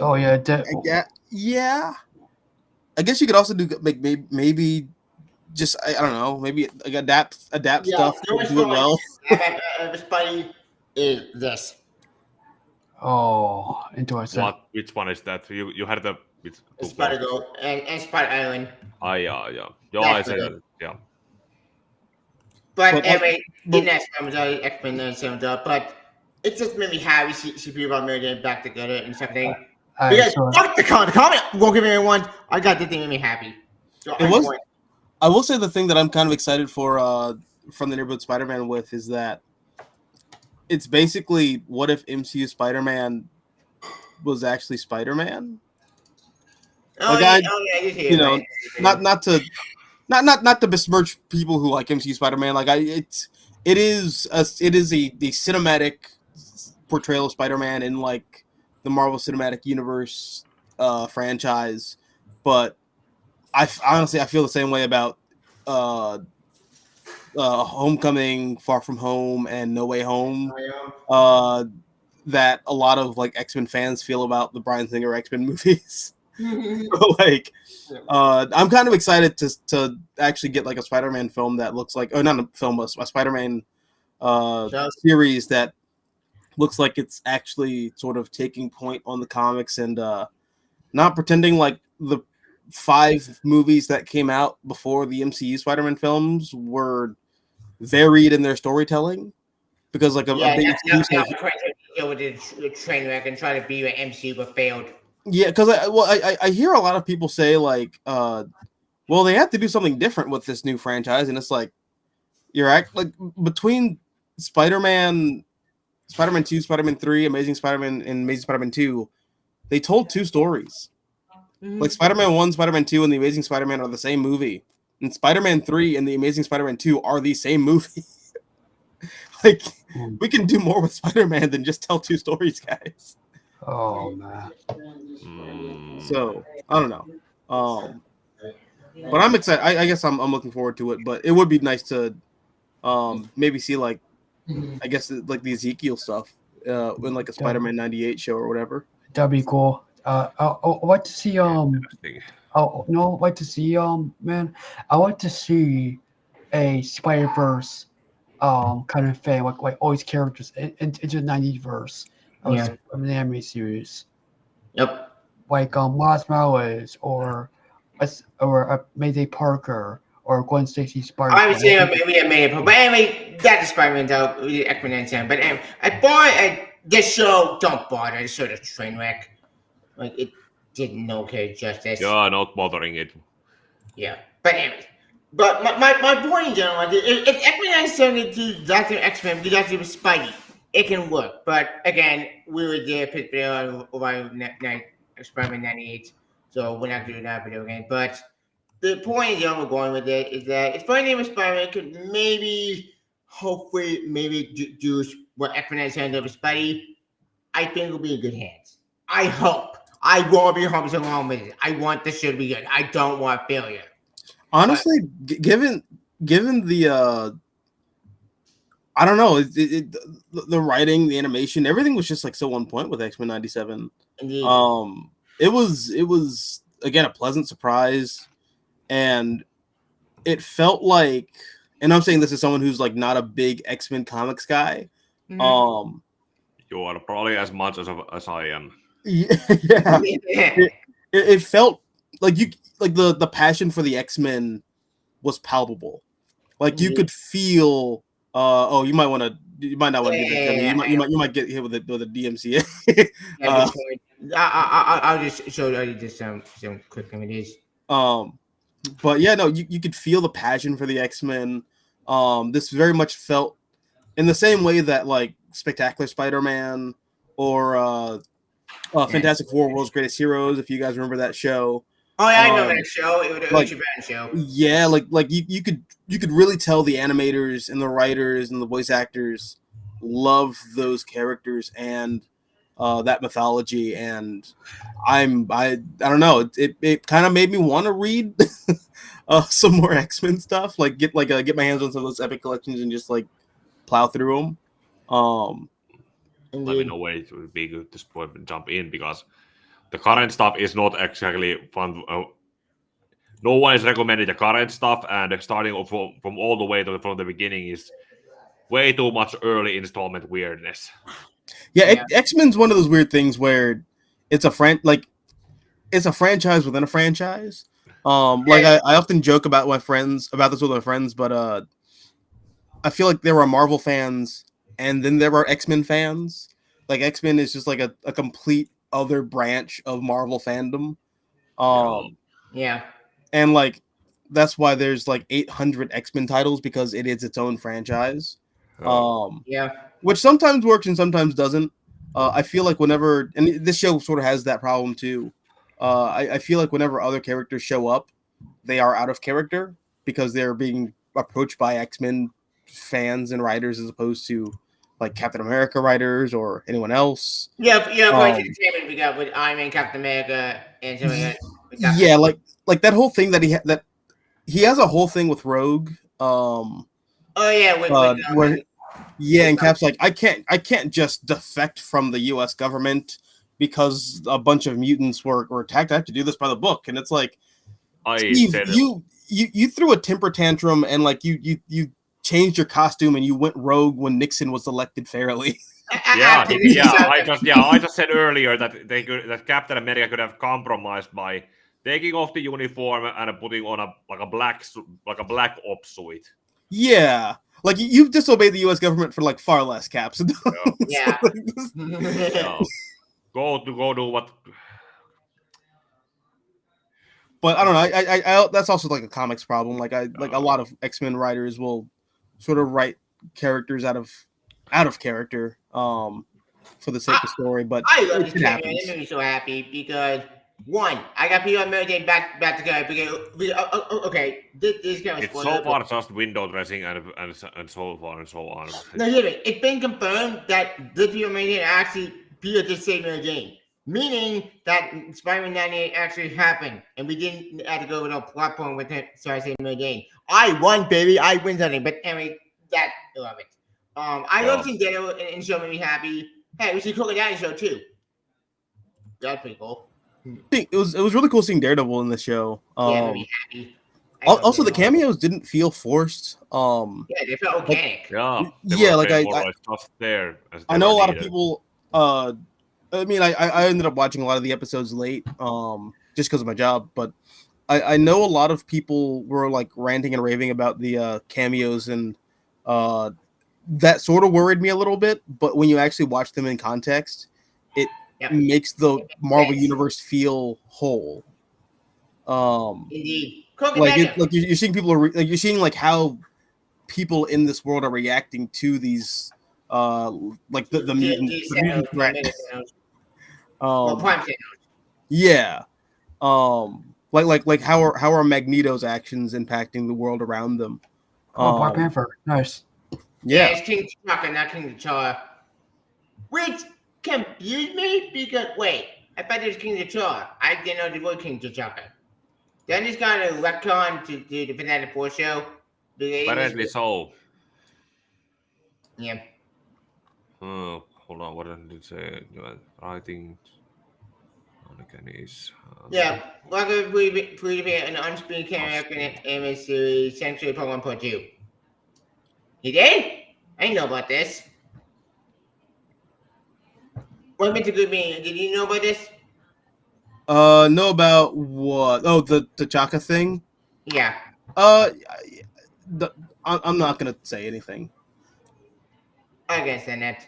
Oh yeah. Yeah. I guess you could also do like maybe just I don't know, maybe like adapt stuff the only to do it well. Spidey is this. Oh, interesting. What? Which one is that? You had the with Spider Go and Spider Island. yeah. Yeah, I That's said good. that. Yeah. But But, anyway, but- the next time X-Men 97 but it just made me happy to see people Mary Jane back together and something. Alright, Because so- fuck the comment won't give me one. I got the thing that made me happy. So It was- going. I will say the thing that I'm kind of excited for from the Neighborhood Spider-Man with is that it's basically what if MCU Spider-Man was actually Spider-Man? Oh, Like, yeah, I- I did hear you know, that. not to besmirch people who like MCU Spider-Man. Like, it is a cinematic portrayal of Spider-Man in like the Marvel Cinematic Universe franchise, but honestly I feel the same way about uh, Homecoming, Far From Home, and No Way Home. That a lot of like X-Men fans feel about the Bryan Singer X-Men movies. Like, I'm kind of excited to actually get like a Spider-Man film that looks like, or not a film, a Spider-Man series that looks like it's actually sort of taking point on the comics and not pretending like the 5 movies that came out before the MCU Spider-Man films were varied in their storytelling. Because like a big excuse, now trying to deal with the train wreck and try to be an MCU but failed. yeah, because I hear a lot of people say like, well, they have to do something different with this new franchise, and it's like like between Spider-Man 2, Spider-Man 3, Amazing Spider-Man, and Amazing Spider-Man 2, they told 2 stories. Like Spider-Man 1, Spider-Man 2, and the Amazing Spider-Man are the same movie, and Spider-Man 3 and the Amazing Spider-Man 2 are the same movie. Like, we can do more with Spider-Man than just tell 2 stories, guys. Oh man. So I don't know. But I'm excited. I guess I'm looking forward to it. But it would be nice to maybe see like, I guess like the Ezekiel stuff in like a Spider-Man 98 show or whatever. That'd be cool. I'd like to see Interesting. Oh no, I'd like to see man. I want to see a Spider-Verse kind of thing, like all these characters into the 90s verse of Yeah. of an anime series. Yep. Like Miles Morales or Mayday Parker or Gwen Stacy Spider. I would say maybe I made it, but anyway, that's Spider-Man though, with the X-Men 10. But anyway, this show, don't bother. This show is a train wreck. Like, it did no care justice. Yeah, not bothering it. Yeah. But anyway, but my point in general, if X-Men 97 to Dr. X-Men, the Dr. Spidey, it can work. But again, we were there, put video around Spider-Man 98, so we're not doing that video again. But the point in general we're going with it is that if my name is Spider-Man, could maybe, hopefully, do what X-Men 97 did with Spidey, I think it'll be in good hands. I hope. I won't be home so long with it. I want this show to be good. I don't want failure. Honestly, given the I don't know, the writing, the animation, everything was just like so on point with X-Men 97. Indeed. It was again a pleasant surprise, and it felt like, and I'm saying this as someone who's like not a big X-Men comics guy. Mhm. You are probably as much as I am. Yeah. Yeah. It felt like the passion for the X-Men was palpable. Like you could feel you might not want to do this. You might get hit with a DMCA. Yeah, I'll just show you just some quick images. But yeah, no, you could feel the passion for the X-Men. This very much felt in the same way that like Spectacular Spider-Man or Fantastic Four: World's Greatest Heroes, if you guys remember that show. Oh yeah, I know that show. It was a like- Japan show. Yeah, like you could really tell the animators and the writers and the voice actors love those characters and that mythology, and I don't know, it kind of made me want to read some more X-Men stuff, like get my hands on some of those epic collections and just like plow through them. Let me know where it would be good to jump in, because the current stuff is not exactly fun. No one is recommending the current stuff, and starting from all the way from the beginning is way too much early installment weirdness. Yeah. X-Men's one of those weird things where it's a franchise within a franchise. Like I often joke about this with my friends, but I feel like there are Marvel fans and then there are X-Men fans. Like X-Men is just like a complete other branch of Marvel fandom. Yeah. And like that's why there's like 800 X-Men titles, because it is its own franchise. Yeah. which sometimes works and sometimes doesn't. I feel like whenever, and this show sort of has that problem too. I feel like whenever other characters show up, they are out of character because they're being approached by X-Men fans and writers as opposed to like Captain America writers or anyone else. Yeah, for Um, entertainment we got with Iron Man, Captain America, and something like Yeah, like that whole thing that that he has a whole thing with Rogue. Oh yeah, Where yeah, and Cap's like, I can't just defect from the U.S. government because a bunch of mutants were attacked. I have to do this by the book, and it's like, Steve, said you threw a temper tantrum and like you changed your costume and you went rogue when Nixon was elected fairly. I just said earlier that that Captain America could have compromised by taking off the uniform and putting on a black ops suit. Yeah, like you've disobeyed the U.S. government for like far less, Caps. Yeah. Go do what. But I don't know. I that's also like a comics problem. Like a lot of X-Men writers will sort of write characters out of character for the sake of story. But I love this it cameo. happens. It made me so happy because one, I got people on Mary Jane back together because okay, this kind of It's so far just window dressing and so far and so on. No, it's been confirmed that the people on Mary Jane actually be the same Mary Jane. Meaning that Spider-Man 98 actually happened, and we didn't have to go with a plot point with it. So I say Mary Jane. I won, baby. I win something. But anyway, that I love it. I love seeing Daredevil and show made me happy. Hey, we should cook a daddy show too. That's pretty cool. It was really cool seeing Daredevil in the show. Yeah, made me happy. Also, the cameos didn't feel forced. Yeah, they felt organic. Yeah, like I just there. I know a lot of people. I mean, I ended up watching a lot of the episodes late, just because of my job. But I know a lot of people were like ranting and raving about the cameos, and that sort of worried me a little bit. But when you actually watch them in context, it makes the Marvel universe feel whole. Indeed, like you're seeing people you're seeing like how people in this world are reacting to these like the mutant threat. Yeah. Like how are Magneto's actions impacting the world around them? Black Panther, nice. Yeah, it's King T'Chaka, not King T'Challa. Which confused me because wait, I thought it was King T'Challa. I didn't know the word King T'Chaka. Then he's got a retcon to do the Fantastic Four show. Apparently so. Yeah. Oh, hold on. What did it say? I think. Yeah, welcome to an unspoken character in the series, Century Part 1, Part 2. He did? I didn't know about this. What meant to good mean? Did you know about this? Know about what? Oh, the T'Chaka thing? Yeah. I'm not gonna say anything. I guess that.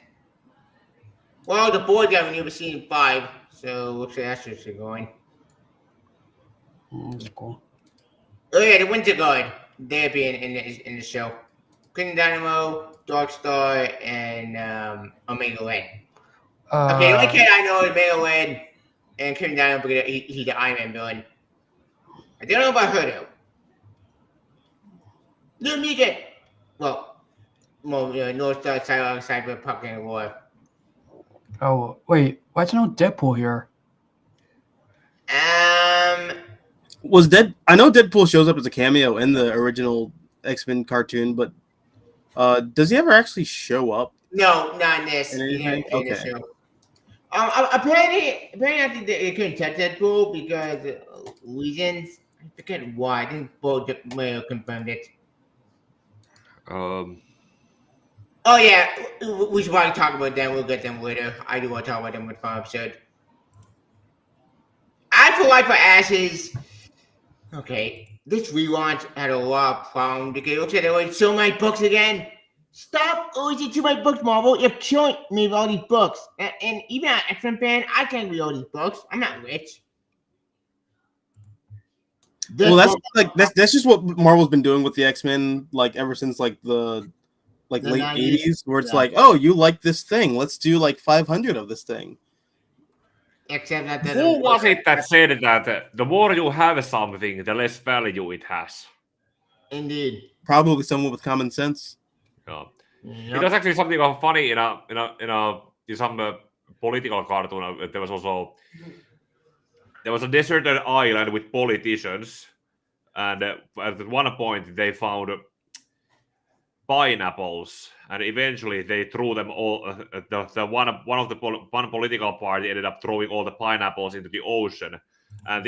Well, the board got renewed for season 5, so looks like that's just going. That's cool. Oh yeah, the Winter Guard. They're being in the show. King Dynamo, Darkstar, and Omega Red. Okay, the only kid I know is Omega Red and King Dynamo because he's the Iron Man villain. I don't know about her though. New Mutant. Well, North Star, Cyberpunk, and War. Oh wait, why's no Deadpool here? Was I know Deadpool shows up as a cameo in the original X-Men cartoon, but does he ever actually show up? No, not in this. Okay. Apparently, I think they couldn't touch Deadpool because reasons. I forget why. I think both Mayo confirmed it. Oh yeah, we should probably talk about them. We'll get them later. I do want to talk about them with fun episode. I for Life for Ashes. Okay, this relaunch had a lot of problems because it looks like there were so many books again. Stop losing too many books, Marvel. You're killing me with all these books. And even an X-Men fan, I can't read all these books. I'm not rich. Well, that's just what Marvel's been doing with the X-Men, like ever since like the like The late 90s, 80s, where it's yeah. like, oh, you like this thing? Let's do like 500 of this thing. Except that Who was it that said that the more you have something, the less value it has? Indeed. Probably someone with common sense. Yeah. Yep. It was actually something of funny in some political cartoon. There was a deserted island with politicians, and at one point they found pineapples, and eventually they threw them all. One political party ended up throwing all the pineapples into the ocean, and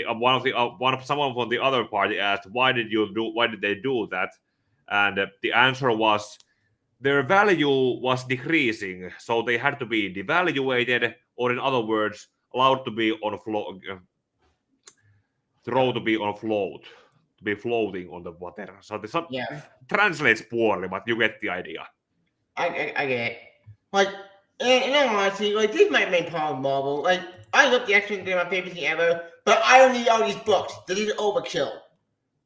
someone from the other party asked, why did they do that? And the answer was their value was decreasing, so they had to be devaluated, or in other words, allowed to be on float, to be floating on the water. So this translates poorly, but you get the idea. I get it. Like, and honestly, like, this might be part of Marvel. Like, I love the X-Men, they're my favorite thing ever, but I don't need all these books. This is overkill.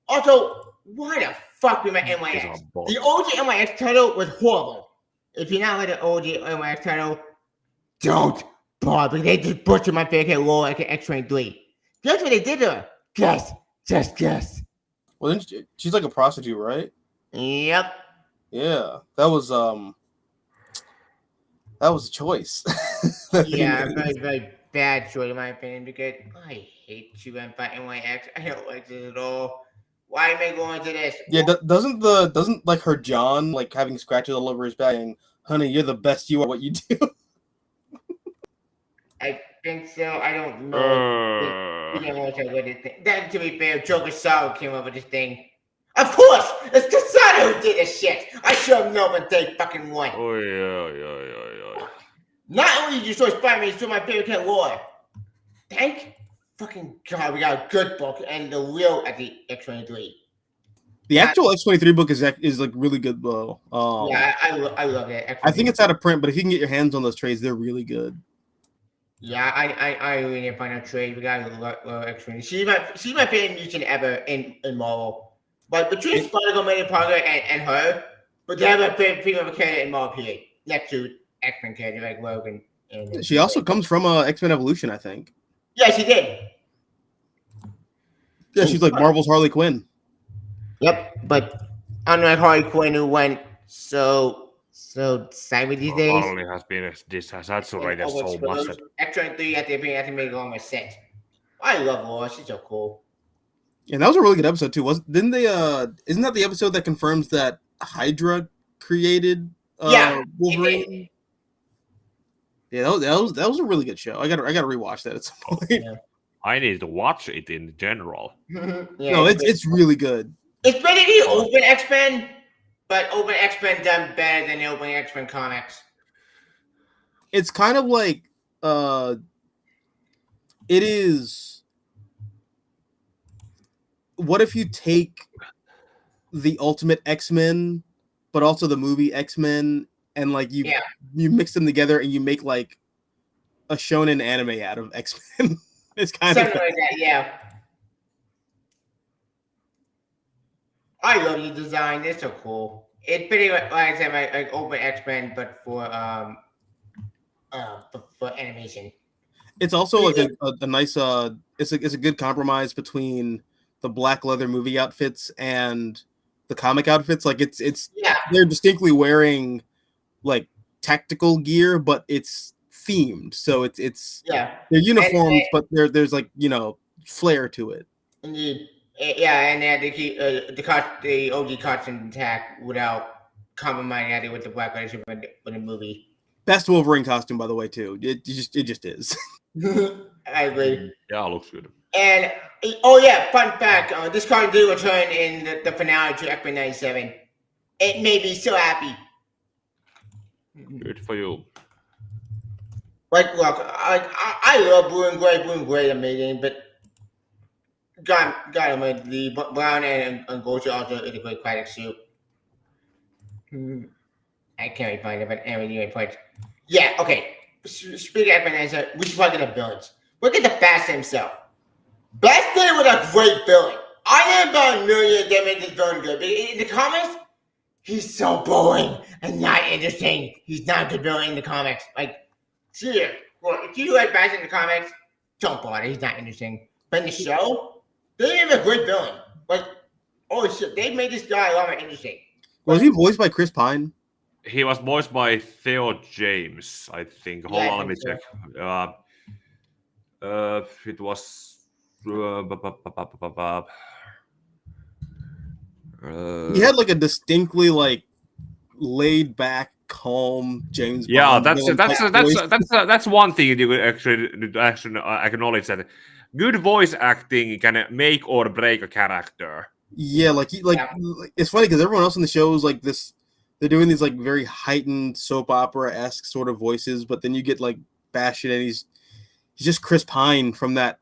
Also, why the fuck we met NYX? The OG NYX title was horrible. If you're not like the OG NYX title, don't bother. They just butchered my favorite lore like X-Men 3. Guess what they did to her? Guess. Just guess. Well, she's like a prostitute, right? Yep. Yeah, that was a choice. Yeah, very, very bad choice in my opinion, because I hate she went by NYX. I don't like this at all. Why am I going to this? Yeah, doesn't like her John like having scratches all over his back saying, honey, you're the best you are what you do. I think so. I don't know. That, to be fair, Joker Sorrow came up with this thing. Of course! It's Casado who did this shit! I should have known when day fucking one. Oh, yeah. Not only did you destroy Spider-Man, you destroyed my favorite cat lore. Thank fucking God we got a good book and the real at the X-23. The actual X-23 book is like really good though. Yeah, I love it. X-23. I think it's out of print, but if you can get your hands on those trades, they're really good. Yeah, I really need to find a trade. We got love X-23. She's my favorite mutant ever in Marvel. But between Spider-Man, Parker, and her, but they have a favorite female character in Marvel period. Next to X-Men character like Logan. And She also comes from X-Men Evolution, I think. Yeah, she did. Yeah, she's like Marvel's Harley Quinn. Yep, but unlike Harley Quinn, who went so silent these days. Harley has been saturated so much. X-23 at the beginning, I think made almost sense. I love Laura. She's so cool. And that was a really good episode too. Isn't that the episode that confirms that Hydra created Wolverine? Yeah, that was a really good show. I gotta rewatch that at some point. Yeah. I need to watch it in general. Yeah, no, it's really good. It's better than the Open X-Men, but Open X-Men done better than the Open X-Men comics. It's kind of like it is. What if you take the Ultimate X-Men, but also the movie X-Men, and like you mix them together and you make like a shonen anime out of X-Men? It's kind something of like that, yeah. I love the design. It's so cool. It's pretty like I said, like Open X-Men, but for animation. It's also like a nice it's a good compromise between the black leather movie outfits and the comic outfits. Like it's they're distinctly wearing like tactical gear, but it's themed. So it's they're uniforms, but there's like, you know, flair to it. Indeed. Yeah, and they had to keep the OG costume intact without compromising it with the black leather with the movie. Best Wolverine costume, by the way, too. It just is. I agree. Yeah, it looks good. And fun fact: this card did return in the finale to X-Men '97. It made me so happy. Good for you. Like, look, I love Blue and Gray. Blue and Gray, amazing, but God, the brown and gold also is a great classic suit. I can't really find it, but anyway, point. Yeah, okay. Speaking of X-Men, we should probably get the villains. Look at the Bastard himself. Bastard was a great villain. I never got a million that made this villain good. But in the comics, he's so boring and not interesting. He's not a good villain in the comics. Like, here, well, if you like Bastion in the comics, don't bother. He's not interesting. But in the show, they didn't have a great villain. Like, oh shit, they made this guy a lot more interesting. Was he voiced by Chris Pine? He was voiced by Theo James, I think. Hold Yeah, I on, let me think check. It was. He had like a distinctly like laid back, calm James. Yeah, Bond villain type voice. that's one thing you could actually acknowledge, that good voice acting can make or break a character. Yeah, like it's funny because everyone else in the show is like this. They're doing these like very heightened soap opera esque sort of voices, but then you get like Bastion, and he's just Chris Pine from that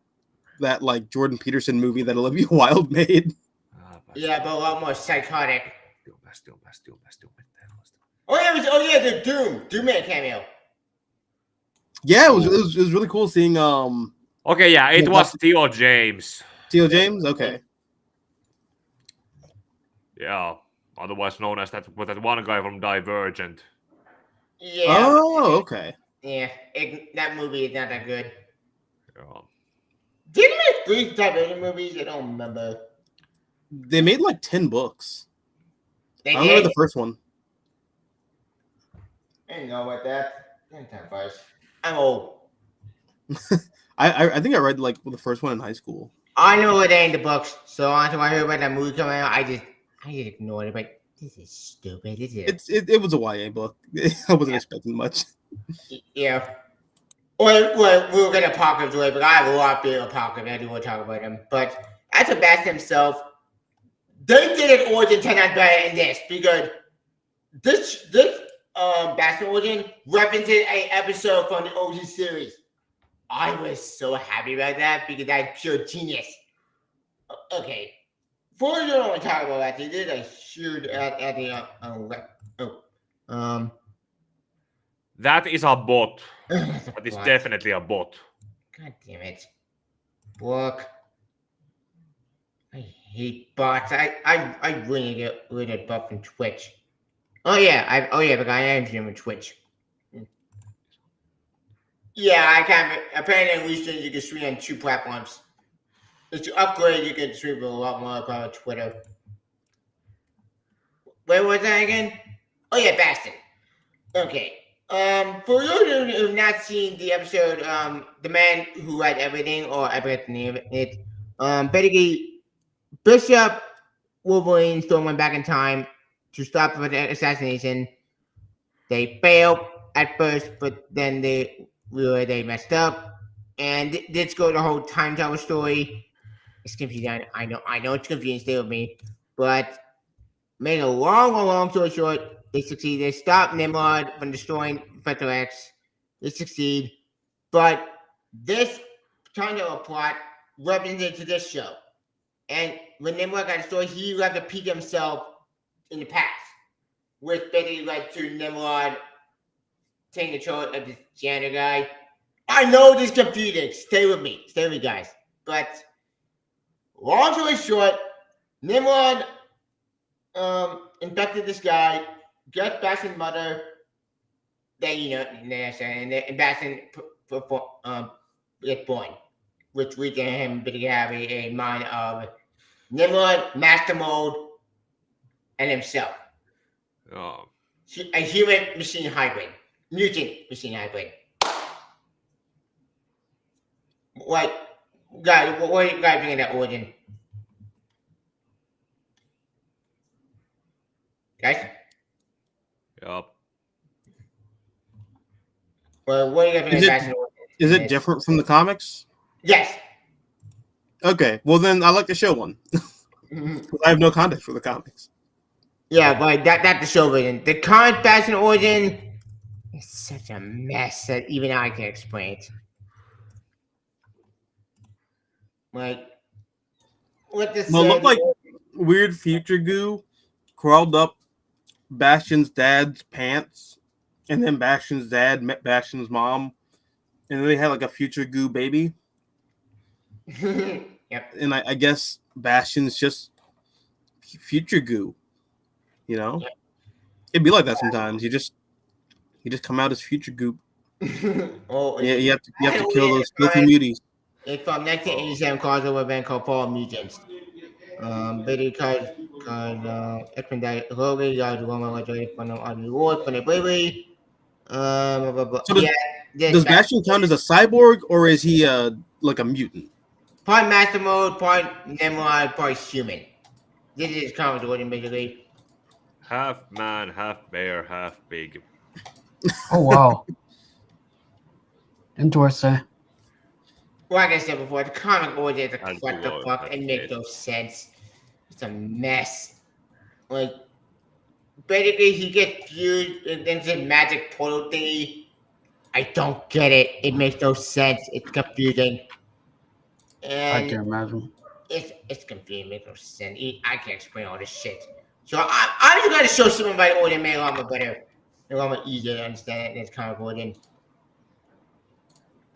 like Jordan Peterson movie that Olivia Wilde made. Yeah, but a lot more psychotic. Bastion. Oh yeah, the Doom Man cameo. Yeah, it was really cool seeing Okay, yeah, it was Theo James. Theo James. Okay, Yeah, otherwise known as that one guy from Divergent. Yeah. oh okay. Yeah, that movie is not that good. Yeah. Didn't they make 3 Divergent movies? I don't remember. They made like 10 books. They I remember did? the first one. I didn't know about that. Time flies. I'm old. I think I read like the first one in high school. I know what they in the books, so until I heard about that movie coming out, I just ignored it. Like, this is stupid. It was a YA book. I wasn't expecting much. Yeah. Well, we were gonna Apocalypse away, but I have a lot of people Apocalypse. I do want to talk about him. But as a Bastion himself, they did an origin 10 times better in this, because this Bastion origin references an episode from the OG series. I was so happy about that because that's pure genius. Okay. Before you don't want to talk about that, they did a shoot at the That is a bot. that That is definitely a bot. God damn it. Book. I hate bots. I really get rid of bot from Twitch. Oh yeah, but I am streaming Twitch. Yeah, I can. Apparently, in recent you can stream on 2 platforms. If you upgrade, you can stream a lot more on Twitter. Where was that again? Oh yeah, Bastion. Okay. For those who have not seen the episode, The Man Who Had Everything, or I forget the name of it, basically, Bishop, Wolverine, Storm went back in time to stop the assassination. They failed at first, but then they realized they messed up. And let's go the whole time travel story. It's confusing. I know it's confusing still with me. But make a long story short, they succeed. They stop Nimrod from destroying Professor X. They succeed. But this time travel plot represented to this show. And when Nimrod got destroyed, he left a peek of himself in the past, which basically led to Nimrod taking control of this janitor guy. I know this is confusing. Stay with me, guys. But long story short, Nimrod infected this guy, gets Bastion's mother, and Bastion gets born, which we can him to have a mind of Nimrod, Master Mode, and himself. Oh. A human machine hybrid. Mutant machine hybrid. What are you guys bringing that origin? Guys? Yep. Well, what are you guys bringing that origin? Is it different from the comics? Yes. Okay, well then I like the show one. I have no context for the comics. Yeah, but that's the show version. The comic Bastion origin is such a mess that even I can explain it. Like, what this Well, it looked like weird future goo crawled up Bastion's dad's pants, and then Bastion's dad met Bastion's mom, and then they had like a future goo baby. Yep. And I guess Bastion's just future goo, you know? Yep. It'd be like that sometimes. You just come out as future goop. Oh, Yeah, you have to I kill don't those filthy know. muties. It's from 1987 crossover event called Fall Mutants. Because expedited Logan, George Roman was ready for them on the reward for their bravery. So Yeah, this does Bastion count as a cyborg, or is he like a mutant? part Master Mode, part Nimrod, part human. This is comic origin basically. Half man, half bear, half pig. Oh wow. Interesting. Like I said before, the comic origin is like, That's what the low, fuck? that's It makes it. no sense. It's a mess. Like, basically, he gets fused and then the magic portal thingy. I don't get it. It makes no sense. It's confusing. I And can imagine. it's confusing. It makes no sense. I can't explain all this shit. So I'm just gonna show someone by order make Armor better. Make Armor easier to understand it in this comic origin.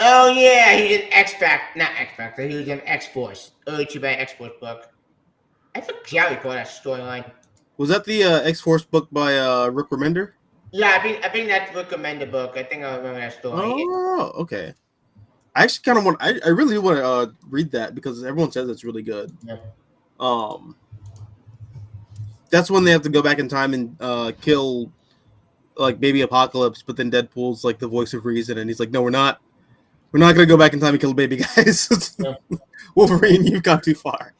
Oh yeah, he's an not X Factor. He was an X Force. Too bad X Force book. I forgot we bought that storyline. Was that the X-Force book by Rick Remender? Yeah, I think that's recommended book. I think I remember that story. Oh, okay. I actually kind of want. I really want to read that because everyone says it's really good. Yeah. That's when they have to go back in time and kill like Baby Apocalypse, but then Deadpool's like the voice of reason, and he's like, "No, we're not. We're not gonna go back in time and kill baby guys. Yeah. Wolverine, you've gone too far."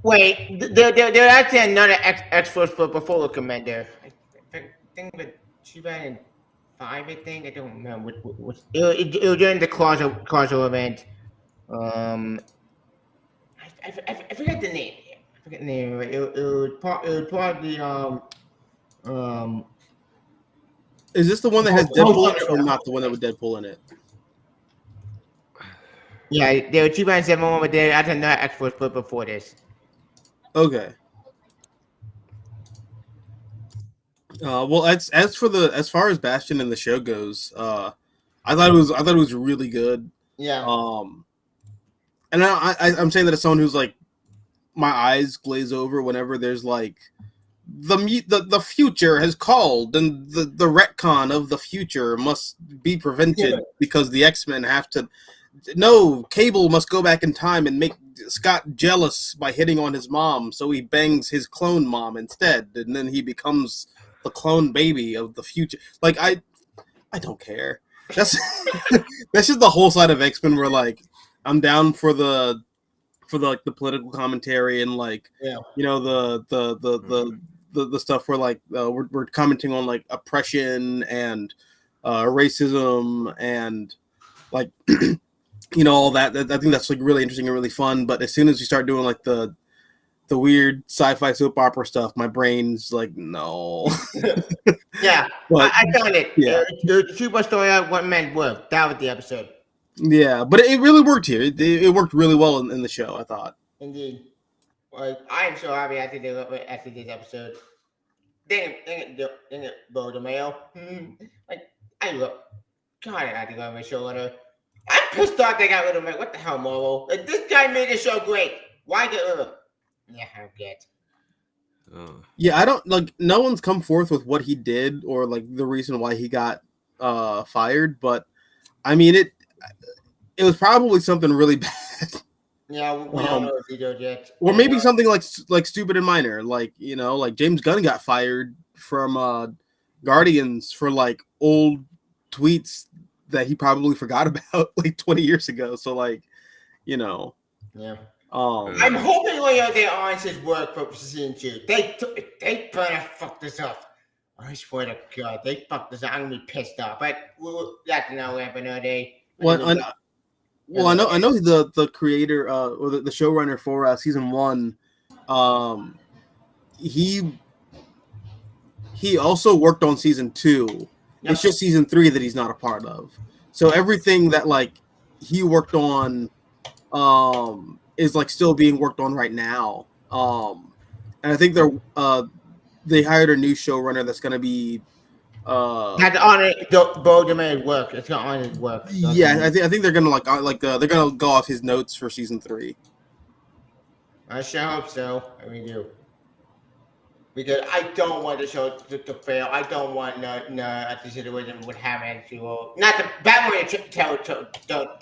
Wait, there actually another X Force book before Recommender. I think with 2005, I think. I don't remember. It was during the crossover event. I forget the name. I forget the name. It was part of the Is this the one that has Oh, Deadpool in it, oh, or not the one that with Deadpool in it? yeah, there were 2007 one, but there actually another X Force book before this. Okay. Well, as far as Bastion and the show goes, I thought it was really good. Yeah. And I'm saying that as someone who's like, my eyes glaze over whenever there's like the future has called and the retcon of the future must be prevented because the X-Men have to. No, Cable must go back in time and make Scott jealous by hitting on his mom, so he bangs his clone mom instead, and then he becomes the clone baby of the future. Like I don't care. That's that's just the whole side of X-Men where like I'm down for the like the political commentary and like you know the stuff where like we're commenting on like oppression and racism and like you know all that. I think that's like really interesting and really fun. But as soon as you start doing like the weird sci-fi soap opera stuff, my brain's like no. Yeah, But, I found it. yeah. The super story of what men were. That was the episode. Yeah, but it really worked here. It worked really well in the show, I thought. Indeed. Like, I am so happy after this episode. Dang it, Bo the Mayo. Like, I look. God, I had to go on my show letter. I'm pissed off they got rid of me. What the hell, Marvel? Like, this guy made the show great. Why get rid of him? Yeah, I don't get. Yeah, I don't like. No one's come forth with what he did or like the reason why he got fired. But I mean, it was probably something really bad. Yeah, we don't know if he did yet. Or maybe something like stupid and minor, like you know, like James Gunn got fired from Guardians for like old tweets that he probably forgot about like 20 years ago. So like, you know, Yeah. I'm hoping they're on his work for season 2. They better fuck this up. I swear to God, they fucked this up. I'm gonna be pissed off. But we'll let you know another day. Well, I know the creator or the showrunner for season 1. He also worked on season 2. Yep. It's just season 3 that he's not a part of. So everything that like he worked on is like still being worked on right now. And I think they hired a new showrunner that's going to be had to honor Bo DeMay's work. It's gonna honor his work. Yeah, I think they're gonna they're gonna go off his notes for season 3. I sure hope so. I really do. because I don't want the show to fail. I don't want the situation would happen to not the Batman to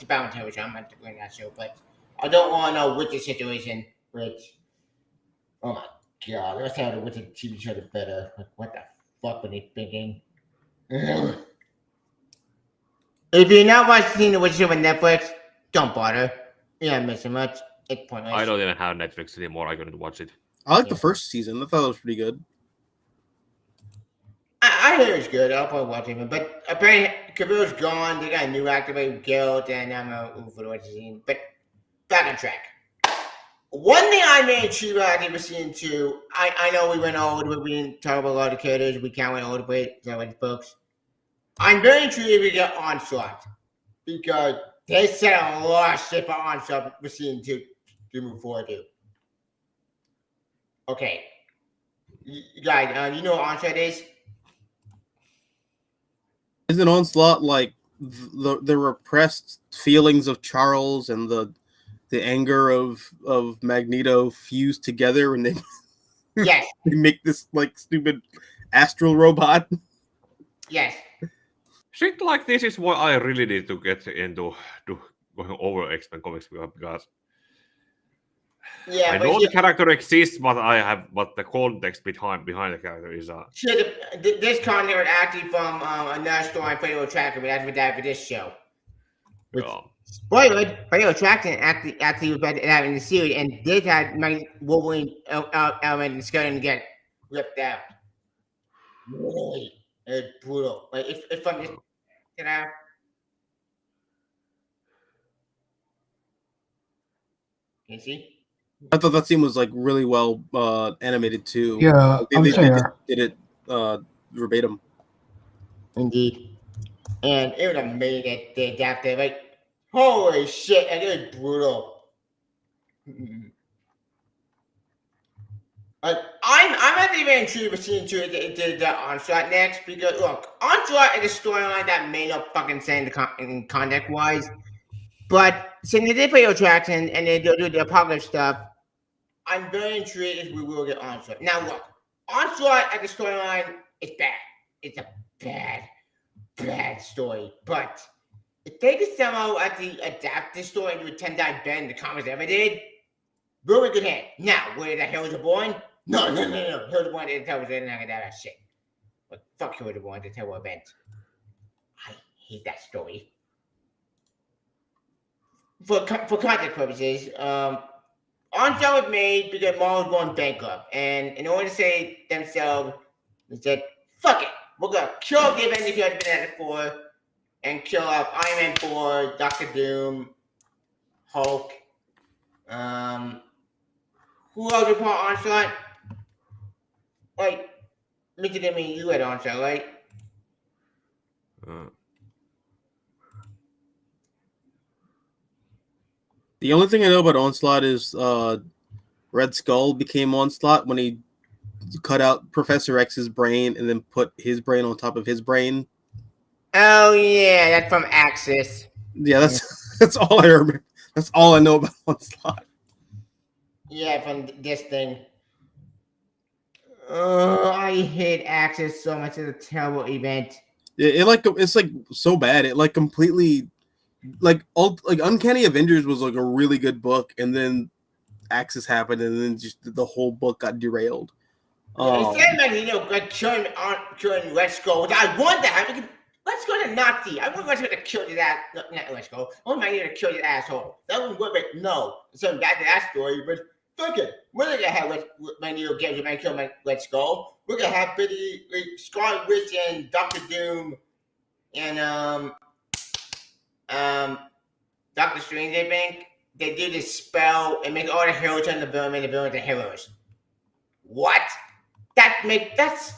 Batman television. I'm not doing that show, but I don't want to with the situation. Which, oh my god, let's have the Witcher TV show better. Like, what the fuck were they thinking? If you're not watching the Witcher on Netflix, don't bother. You're not missing much. It's pointless. I don't even have Netflix anymore. I couldn't watch it. I like Yeah. the first season. I thought it was pretty good. I hear it's good. I'll probably watch it, but apparently Kabir's gone. They got a new actor named Guild, and I'm over for the rest of the scene. But back on track. One thing I made sure I did was seeing two. I know we went old, but we didn't talk about a lot of characters. We can't went old way, so folks. I'm very intrigued we get Onslaught because they said a lot of shit for Onslaught for seeing two to move forward to. Okay, you guys, you know what Onslaught is? Isn't Onslaught like the repressed feelings of Charles and the anger of Magneto fused together, and they Yes, they make this like stupid astral robot? yes. Shit like this is what I really need to get into going over X-Men comics because Yeah, I but know yeah, the character exists, but the context behind the character is this content was actually from another story on Fatal Attraction, but that's what that for this show. Which, spoiler, Fatal Attraction actually was better than in the series, and this had my Wolverine element and skeleton get ripped out. Really, it's brutal. Like if I'm just, you know. Can you see? I thought that scene was like really well animated too. Yeah, I'm they fair. did it verbatim. Indeed. And it would have made it they adapted. Like, holy shit, and it was brutal. Like, I'm not even intrigued with seeing two the Onslaught next because look, Onslaught is a storyline that made no fucking sense in context wise. But since they did Fatal Attraction and they do the Apocalypse stuff, I'm very intrigued if we will get Onslaught. Now look, Onslaught as a storyline is bad. It's a bad story. But if they could somehow actually adapt this story into a 10 times better than the comics ever did, really good hand. Now, where the Heroes are Born? No. Heroes are Born didn't tell us anything like that shit. But fuck Heroes are Born, it's a terrible event. I hate that story. For context purposes, Onslaught was made because Marvel was going bankrupt, and in order to save themselves, they said, "Fuck it, we're gonna kill the Avengers who had been at it before, and kill off Iron Man 4, Doctor Doom, Hulk. Who else was part of Onslaught? Like, Mr. Demi, you had Onslaught, right? The only thing I know about Onslaught is Red Skull became Onslaught when he cut out Professor X's brain and then put his brain on top of his brain. Oh yeah, that's from Axis. Yeah, that's all I remember. That's all I know about Onslaught. Yeah, from this thing. I hate Axis so much. It's a terrible event. It's like so bad. It like completely like Uncanny Avengers was like a really good book, and then Axis happened, and then just the whole book got derailed. Instead of like killing Red Skull, which I want that. Let's go to Nazi. I want Red Skull to kill his ass. Not Red Skull. I want Magneto to kill his asshole. That wouldn't work. No, so back to that story, but fuck it. We're not gonna have Magneto get him and kill Red Skull. We're gonna have Scarlet Witch and Doctor Doom and Doctor Strange. I think they do this spell and make all the heroes turn the villain and the villain to heroes. What? That's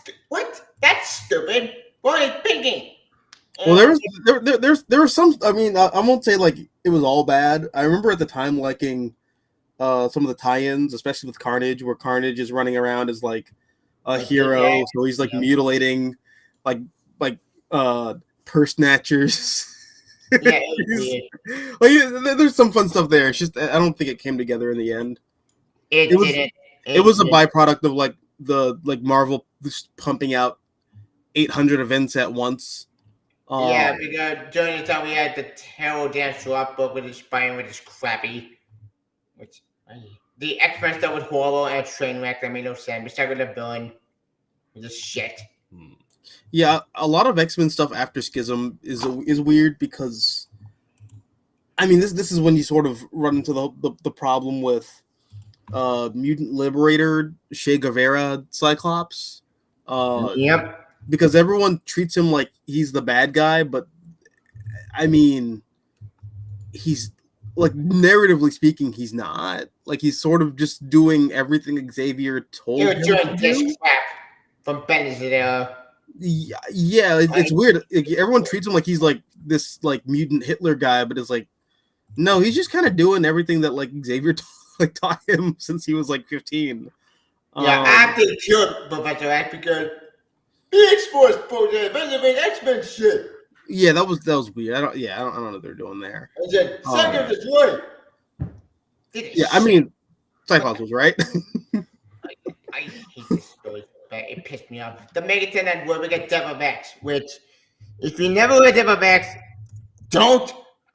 stupid. What are they thinking? Well, there was some. I mean, I won't say like it was all bad. I remember at the time liking some of the tie-ins, especially with Carnage, where Carnage is running around as like a hero, so he's like mutilating like purse snatchers. Yeah, there's some fun stuff there. It's just I don't think it came together in the end. it was a byproduct of like like Marvel just pumping out 800 events at once. Yeah, because during the time we had the Terror Damn Swap book with his Spider, which is crappy. Which the X-Men stuff was horrible and a train wreck that made no sense. Besides with the villain, was just shit. Yeah, a lot of X-Men stuff after Schism is weird because, I mean, this is when you sort of run into the problem with Mutant Liberator Che Guevara Cyclops. Yep. Because everyone treats him like he's the bad guy, but I mean, he's like, narratively speaking, he's not. Like, he's sort of just doing everything Xavier told He him was to doing do. this crap from Bendis era. Yeah, it's weird. Like, everyone treats him like he's like this like mutant Hitler guy, but it's like, no, he's just kind of doing everything that like Xavier taught him since he was like 15. Yeah, after he killed Professor X because he exposed Project Benjamin X-Men shit. Yeah, that was weird. I don't know what they're doing there. I said, second is right. Yeah, I mean, Cyclops was right. I hate this story. It pissed me off. The Megaton and where we get Devil X, which, if you never read Devil X, don't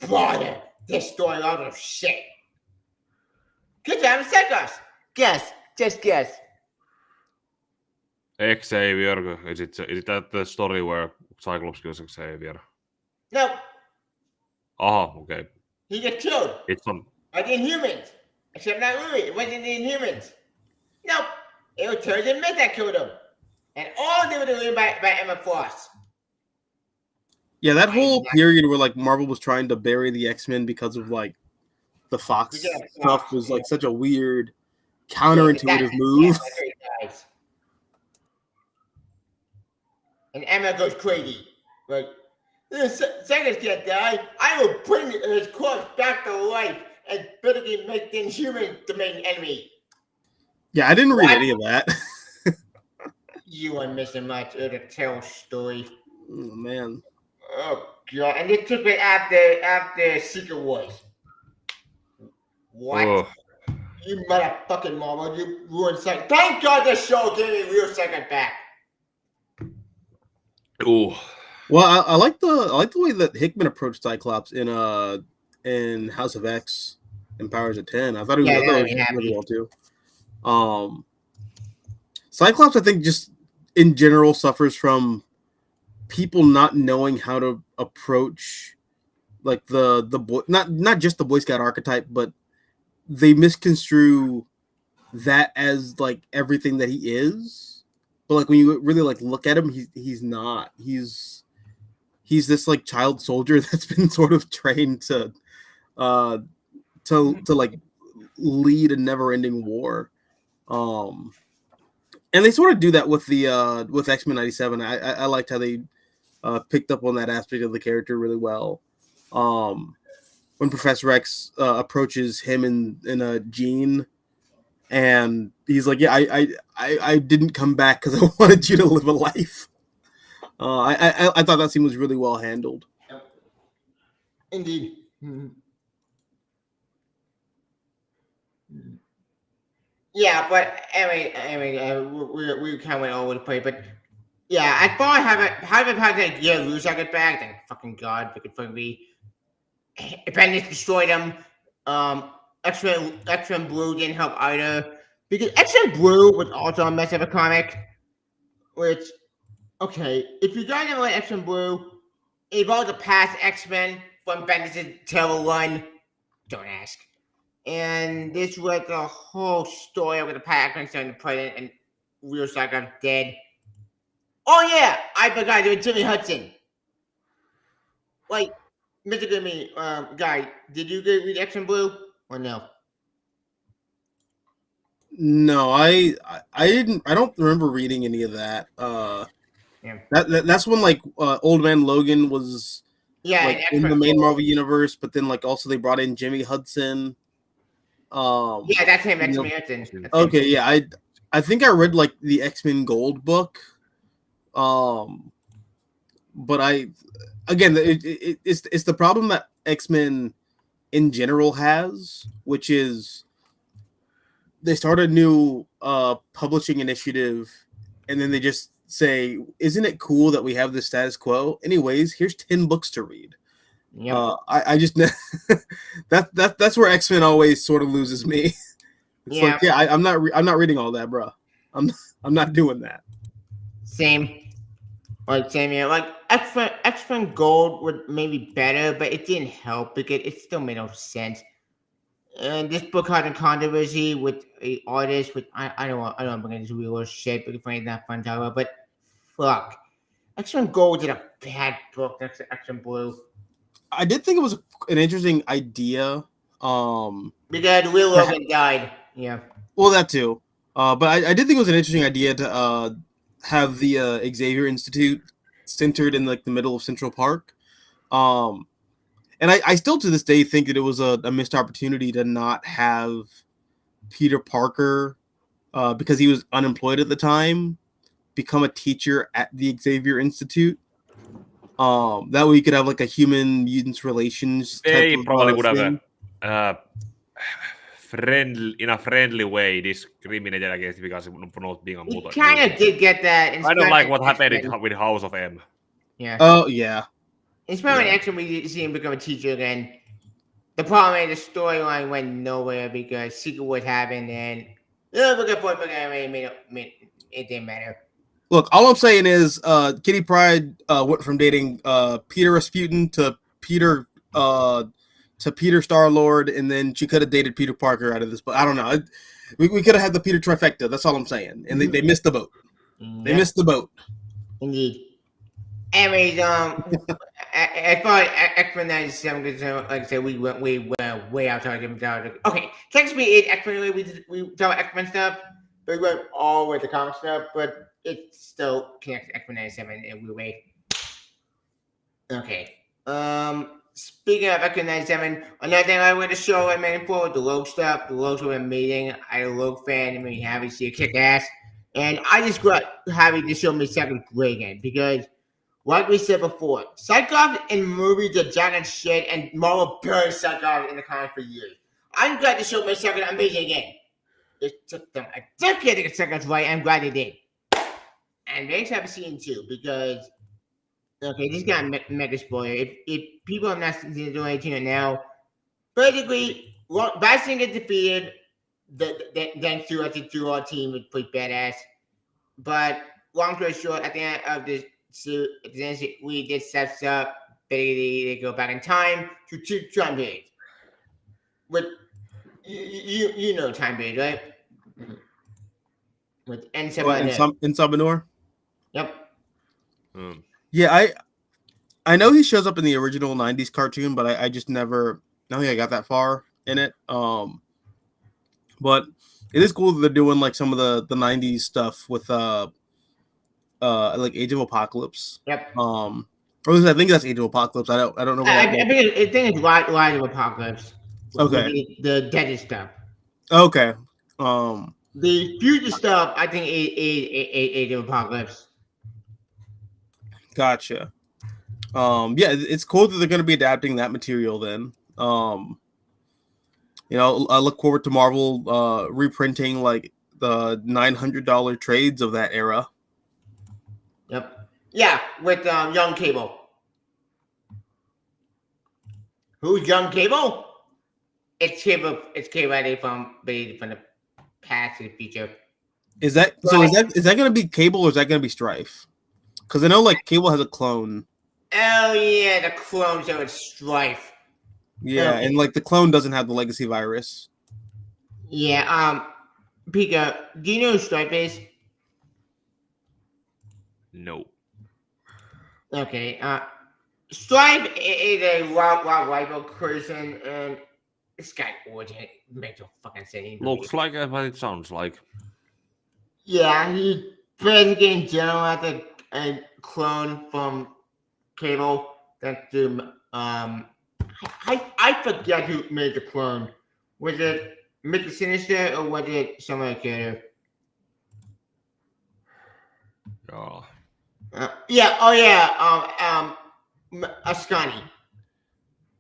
bother. This story out of shit. Good job, Cyclops. Guess. Just guess. Xavier, is it that the story where Cyclops kills Xavier? No, Okay. he got killed It's on. by the Inhumans. Except not really. It wasn't the Inhumans. Nope. It was Turtles and Myth that killed him. And all they were doing by Emma Frost. Yeah, that whole period where like Marvel was trying to bury the X-Men because of like the Fox stuff was like such a weird counterintuitive move. Yeah, and Emma goes crazy. Like, Cyclops can't die. I will bring his corpse back to life and basically make the Inhuman the main enemy. Yeah, I didn't read any of that. You are missing much. It's a terrible story. Oh, man. Oh god! And they took it after Secret Wars. What? Ugh. You motherfucking Marvel! You ruined Cyclops. Thank God this show gave me real Cyclops back. Ooh. Well, I like the way that Hickman approached Cyclops in House of X and Powers of 10. I thought it was really well too. Cyclops, I think, just in general suffers from people not knowing how to approach like the boy, not just the Boy Scout archetype, but they misconstrue that as like everything that he is. But like when you really like look at him, he's not. He's this like child soldier that's been sort of trained to like lead a never-ending war. And they sort of do that with the with X-Men 97. I liked how they picked up on that aspect of the character really well. When Professor X approaches him in Jean, and he's like, "Yeah, I didn't come back because I wanted you to live a life." I thought that scene was really well handled. Indeed. Yeah, but anyway, we kind of went all over the place, but yeah, I thought having that year lose I get back, thank fucking God, it could fucking be. Bendis destroyed him. X-Men Blue didn't help either because X-Men Blue was also a mess of a comic. Which, okay, if you guys never read X-Men Blue, it involves the past X-Men from Bendis' Terror Run. Don't ask. And this was the whole story with the past X-Men and the present, and Real Cyclops dead. Oh yeah, I forgot there was Jimmy Hudson. Like, Mr. Grimmy, guy, did you read X-Men Blue or no? No, I didn't. I don't remember reading any of that. Yeah. That's when like Old Man Logan was like in the main Marvel universe, but then like also they brought in Jimmy Hudson. Yeah, that's him. That's Jimmy Hudson. Okay, yeah, I think I read like the X-Men Gold book. But it's the problem that X-Men in general has, which is they start a new publishing initiative, and then they just say, "Isn't it cool that we have the status quo? Anyways, here's 10 books to read." Yep. I just that's where X-Men always sort of loses me. It's Yeah. like, yeah, I'm not reading all that, bro. I'm not doing that. Same. Like same here. Like X-Men Gold would maybe better, but it didn't help because it still made no sense. And this book had a controversy with a artist, with I don't want to bring into real shit because it's not fun to talk about, but fuck. X-Men Gold did a bad book next to X-Men Blue. I did think it was an interesting idea. Because Will Logan died. Yeah. Well, that too. But I did think it was an interesting idea to have the Xavier Institute centered in like the middle of Central Park. And I still to this day think that it was a missed opportunity to not have Peter Parker, because he was unemployed at the time, become a teacher at the Xavier Institute. That way you could have like a human mutants relations. They probably would thing. have in a friendly way discriminated against because for not being a He mutant. kind of did get that. I don't like what happened X-Men. with House of M. Yeah. Oh yeah. It's probably an X-Men we see him become a teacher again. The problem is the storyline went nowhere because Secret Wars happened and it didn't matter. Look, all I'm saying is Kitty Pryde went from dating Peter Rasputin to Peter Star-Lord, and then she could have dated Peter Parker out of this. But I don't know. We could have had the Peter trifecta. That's all I'm saying. And they missed the boat. They missed the boat. Indeed. Anyways, I thought X-Men 97 because, like I said, we went way outside of the okay, technically it X-Men we talk about X-Men stuff, but we went all with the comic stuff, but it still connects to X-Men 97 in a weird way. Okay. Speaking of X-Men 97, another thing I want to show I made for the Rogue stuff. The Rogues were amazing. I'm a Rogue fan. I'm really happy to see a kick ass. And I just got happy to show me second grade again because, like we said before, Cyclops in movies are giant shit, and Marvel buried Cyclops in the comics for years. I'm glad to show my second amazing again. It took them a decade to get Cyclops right. I'm glad they did. And they have season 2 because, okay, this got a mega spoiler. If people have not seen the 18 now, basically, Bastion gets defeated. Then through our team was pretty badass. But long story short, at the end of this suit, we did steps up. Basically, they go back in time to 2 time periods. With you know time period, right? With In Subbanor? Yep. Yeah, I know he shows up in the original 90s cartoon, but I just never, I don't think I got that far in it. But it is cool that they're doing like some of the 90s stuff with like Age of Apocalypse. Yep. Or at least I think that's Age of Apocalypse. I don't know. I think it's Rise of Apocalypse. Okay. The deadly stuff. Okay. The future stuff, I think, Age of Apocalypse. Gotcha. Yeah, it's cool that they're going to be adapting that material then. You know, I look forward to Marvel reprinting like the $900 trades of that era. Yep. Yeah, with Young Cable. Who's Young Cable? It's Cable. It's Cable from the past to the future. Is that so? Is that going to be Cable or is that going to be Strife? Because I know like Cable has a clone. Oh yeah, the clone, so it's Strife. Yeah, and like the clone doesn't have the legacy virus. Yeah. Pika, do you know who Strife is? No. Okay. Stripe is a wild rival person, and this guy origin makes no fucking sense. Looks like what it sounds like. Yeah, he basically in general had a clone from Cable that do I forget who made the clone. Was it Mr. Sinister or was it some other character? Oh. Ascani.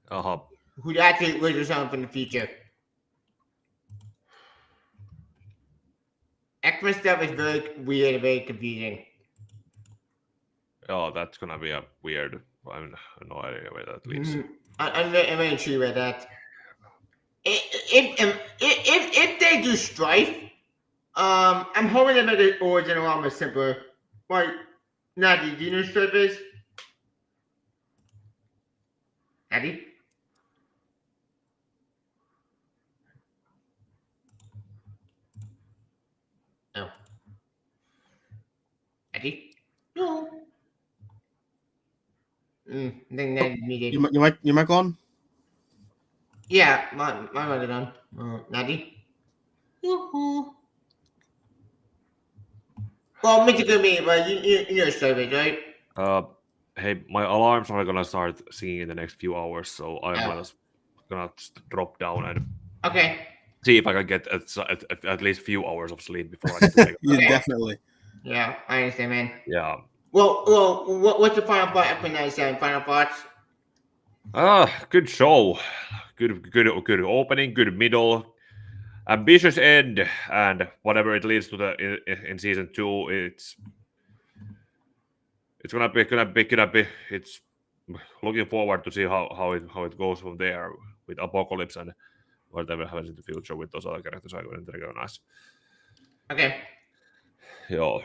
Uh-huh. Who actually was something from the future. X-Men stuff is very weird and very confusing. Oh, that's gonna be a weird. I have no idea where that leads. I'm very intrigued by that. If they do Strife, I'm hoping they make the origin a lot more simpler. Like, Natty, do you know what Strife is? Natty? No. Natty? No. I think Natty needed. Your mic on? Yeah, my mic is on. Natty? Yoo-hoo. Well, Mythical Me, but you know Strife is, right? Hey, my alarms are gonna start singing in the next few hours, so I'm gonna drop down and Okay. see if I can get at least a few hours of sleep before I get to wake up. Yeah, Okay. definitely. Yeah, I understand, man. Yeah. Well, what's the final thought after 97? Final thoughts? Good show. Good opening, good middle, ambitious end, and whatever it leads to in season 2, it's gonna be. It's looking forward to see how it goes from there with Apocalypse and whatever happens in the future with those other characters. I couldn't recognize. Okay. Yeah.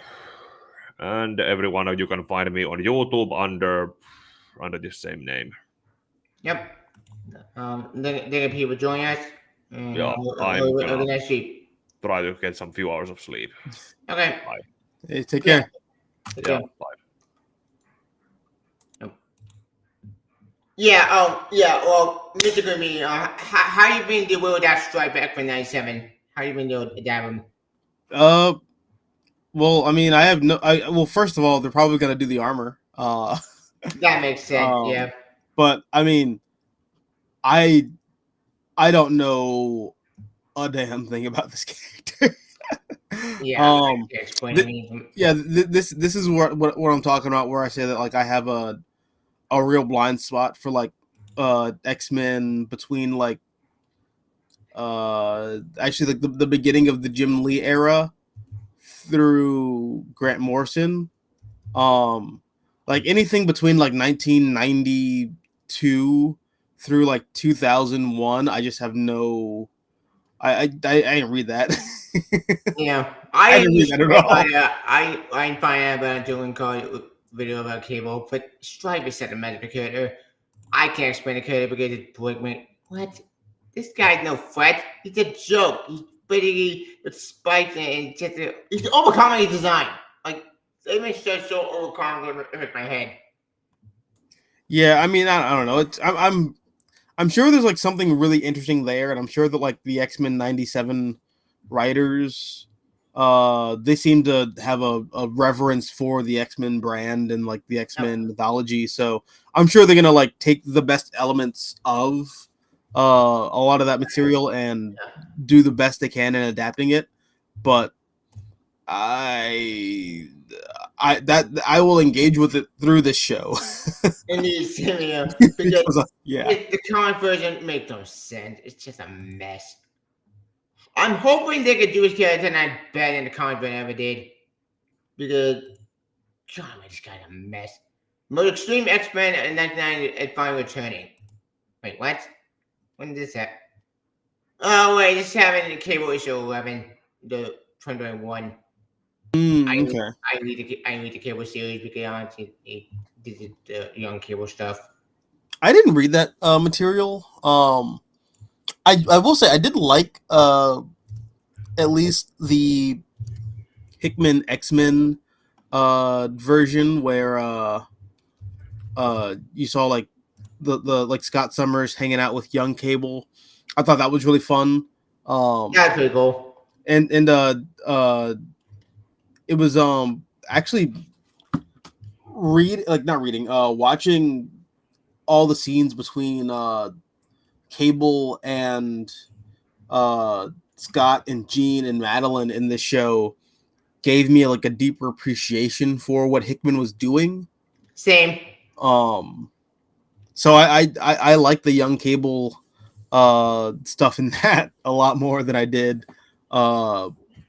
And everyone, you can find me on YouTube under the same name. Yep. Then people join us. And Yeah, we're gonna see. Try to get some few hours of sleep. Okay. Hey, take care. Yeah. Okay. Bye. Yeah. Well, Mythical Me, how you been dealing with that Stripe back for 97? How you been dealing with that? Well, I mean, well, first of all, they're probably gonna do the armor. That makes sense. Yeah. But I mean, I don't know a damn thing about this character. Yeah. Explain to me. Yeah, this is what I'm talking about, where I say that like I have a real blind spot for like X-Men between like actually like the beginning of the Jim Lee era through Grant Morrison. Like anything between like 1992 through like 2001, I just have no. I didn't read that. Yeah, I didn't read that at all. I find out about doing video about Cable, but Stripe is such a magical character. I can't explain the character because it's Blake. What? This guy's no threat. He's a joke. He's basically with spikes and just he's overcoming his design. Like it makes sense so overcoming with my head. Yeah, I mean, I don't know. I'm sure there's like something really interesting there, and I'm sure that like the X-Men 97 writers, they seem to have a reverence for the X-Men brand and like the X-Men mythology. So I'm sure they're gonna like take the best elements of a lot of that material and do the best they can in adapting it. But I will engage with it through this show. Indeed, because the comic version makes no sense. It's just a mess. I'm hoping they could do his character not better than the comic version ever did. Because, God, this guy's a mess. Most Extreme X-Men in 1990 is finally returning. Wait, what? When did this happen? Oh, wait, this happened in Cable issue 11, the 2021. Okay. I read the Cable series because honestly, it did the young Cable stuff. I didn't read that material. I will say I did like at least the Hickman X-Men version where you saw like the like Scott Summers hanging out with young Cable. I thought that was really fun. That's pretty cool. And it was actually watching all the scenes between Cable and Scott and Jean and Madeline in this show gave me like a deeper appreciation for what Hickman was doing. Same. So I like the young Cable stuff in that a lot more than I did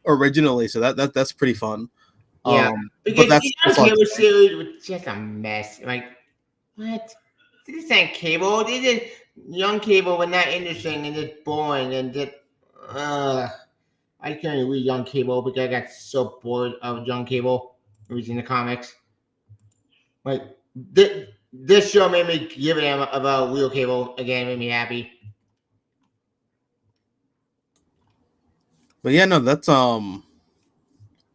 originally, so that's pretty fun. Yeah, But because that's the Young fun. Cable series was just a mess. Like, what? This ain't Cable. This is Young Cable was not interesting and just boring and just. I couldn't read Young Cable because I got so bored of Young Cable reading the comics. Like, this show made me give a damn about real Cable again. Made me happy. But yeah, no, that's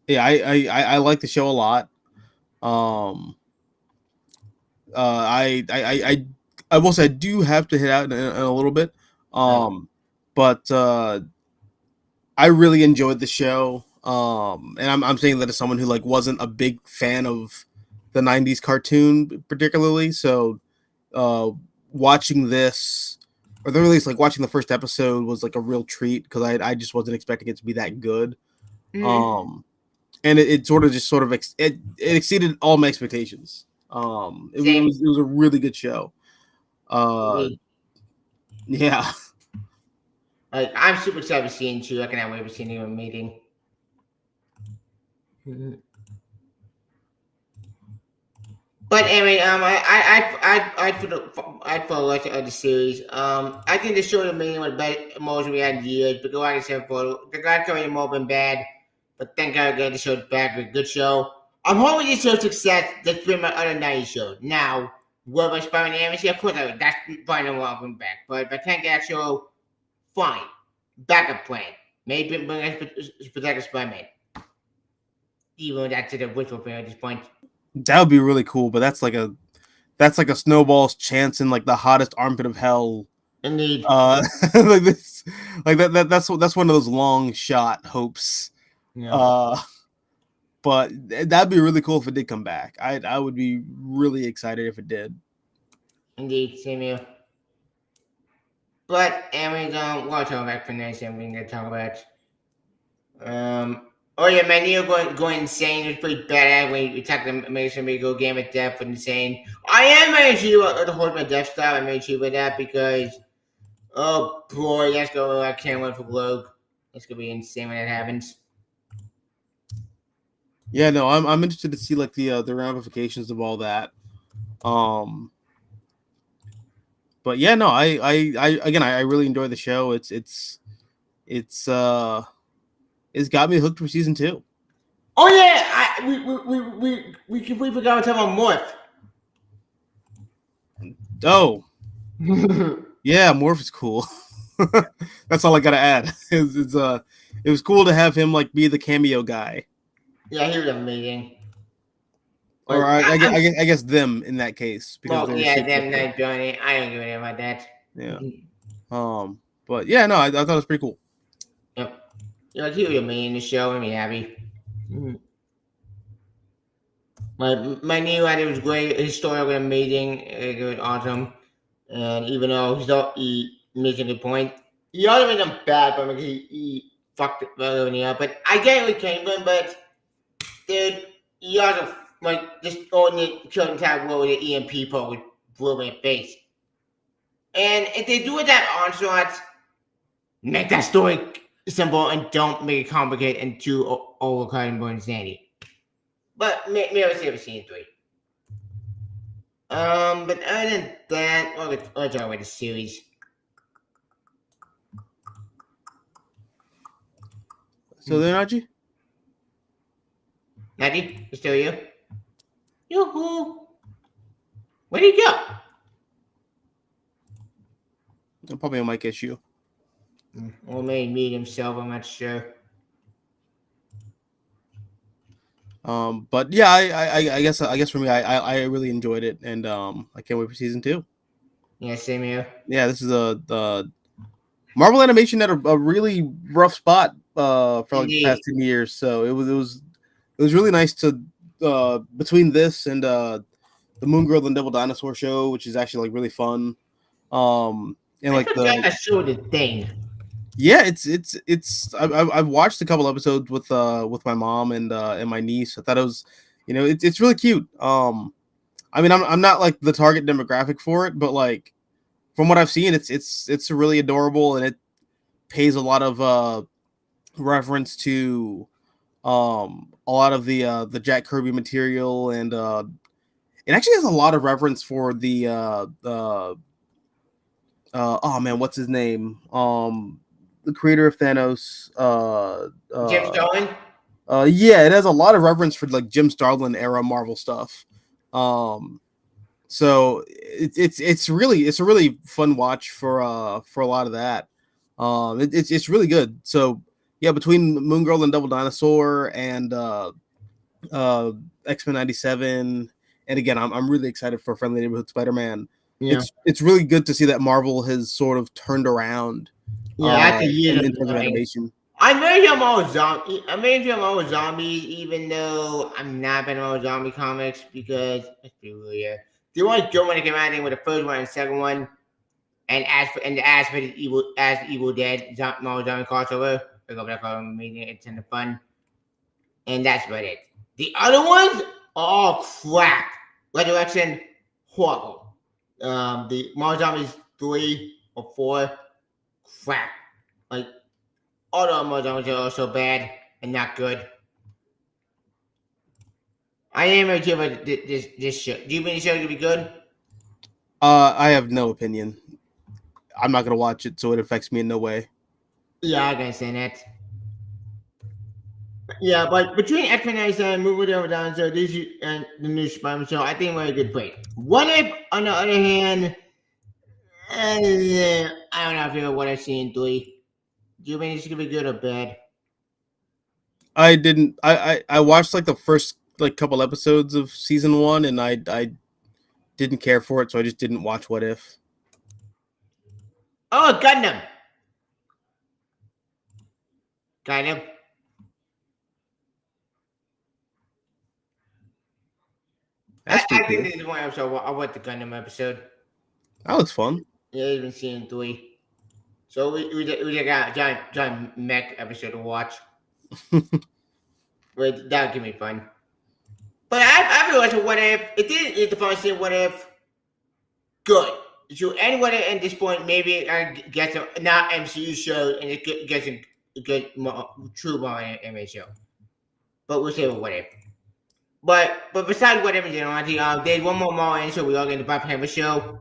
yeah, I like the show a lot. I will say I do have to hit out in a little bit. But I really enjoyed the show. And I'm saying that as someone who like wasn't a big fan of the 90s cartoon particularly, so watching this, or at least like watching the first episode, was like a real treat because I just wasn't expecting it to be that good. And it sort of it exceeded all my expectations. It was a really good show. Yeah. Like, I'm super excited to see you. I cannot wait to see you in a meeting. But anyway, I follow the series. I think the show the meeting was better most we had years. But like I said, the guy coming more been bad. But thank God again, the show's back with a good show. I'm hoping this show's success. That's been my other 90s show. Now, what about Spider-Man? Of course, that's probably not welcome back. But if I can't get that show, fine. Backup plan. Maybe bring us Protect Spider-Man. Even though that's a wishful thinking at this point. That would be really cool, but that's like a snowball's chance in like the hottest armpit of hell. Indeed. Like this, like that's one of those long shot hopes. Yeah. But that'd be really cool if it did come back. I would be really excited if it did. Indeed, same here. But anyways, we'll talk back for next and we're gonna talk about oh yeah, Magneto going insane. It was pretty badass when we talked to Mason we go game of death with insane. I am managing to hold my Death Star. I made sure with that because oh boy, that's gonna I can't wait for Rogue. It's gonna be insane when that happens. Yeah, no, I'm interested to see like the ramifications of all that. But yeah, no, I really enjoy the show. It's got me hooked for season 2. Oh yeah, we completely forgot to talk about Morph. Oh, yeah, Morph is cool. That's all I gotta add. It was cool to have him like be the cameo guy. Yeah, he was amazing. Or I guess them in that case. Well, yeah, them not doing it. I don't give a damn about that. Yeah. But yeah, no, I thought it was pretty cool. Yep. Like he was amazing in the show. Made me happy. My new idea was great. His story was amazing. It was awesome. And even though he makes a good point, he also made him bad, but he fucked it up. But I get what he came from, but dude, he also like just only killed entire world with an EMP pole with blew in the face. And if they do it that onslaught, make that story simple and don't make it complicated and too overcrowded and insanity. But maybe I'll see scene 3. But other than that, let's talk about the series. So then, Archie? Natty, it's still you? Yoo-hoo! Where'd he go? Probably a mic issue. Or maybe meet himself, I'm not sure. But yeah, I guess for me, I really enjoyed it, and I can't wait for season 2. Yeah, same here. Yeah, this is the Marvel Animation at a really rough spot for like the past 10 years. So it was really nice to between this and the Moon Girl and Devil Dinosaur show, which is actually like really fun. And like the show the thing. Yeah, it's I've watched a couple episodes with my mom and my niece. I thought it was, it's really cute. I mean, I'm not like the target demographic for it, but like from what I've seen, it's really adorable, and it pays a lot of reference to a lot of the Jack Kirby material, and it actually has a lot of reference for the oh man, what's his name? The creator of Thanos. Jim Starlin. Yeah, it has a lot of reference for like Jim Starlin era Marvel stuff. So it's a really fun watch for a lot of that. It's really good. So yeah, between Moon Girl and Double Dinosaur and X-Men 97, and again, I'm really excited for Friendly Neighborhood Spider-Man. Yeah. It's really good to see that Marvel has sort of turned around. Yeah, that's a year in terms of animation. I'm very sure I'm always zombie. I'm very sure I'm always zombies, even though I'm not been all zombie comics because let's be real here. The one good one that came out with the first one and the second one, and as for the Evil Dead Marvel zombie crossover, I go back on amazing. It's in the fun, and that's about it. The other ones are all crap. Resurrection, horrible. The Marvel Zombies 3 or 4, crap. Like all the Marvel Zombies are also bad and not good. I am very sure about this show. Do you think the show gonna be good? I have no opinion. I'm not gonna watch it, so it affects me in no way. Yeah, I can understand that. Yeah, but between X-Men 97, Movie Over Down, so this and the new Spider-Man show, I think we're a good break. What If, on the other hand, I don't know if you know what I've seen 3. Do you think it's gonna be good or bad? I didn't. I watched like the first like couple episodes of season 1, and I didn't care for it, so I just didn't watch What If. Oh, Gundam. Gundam. That's I pretty think cool. this is one episode. I want the Gundam episode. That looks fun. Yeah, it's been season 3. So we just got a giant mech episode to watch. But that'll give me fun. But I've been watching What If. It didn't get the fun seeing What If. Good. So anyone at this point maybe gets a not MCU show and it gets a good true Marvel anime show. But we'll see What If. But besides What If in general, I think there's one more Marvel show we are getting the Black Panther show,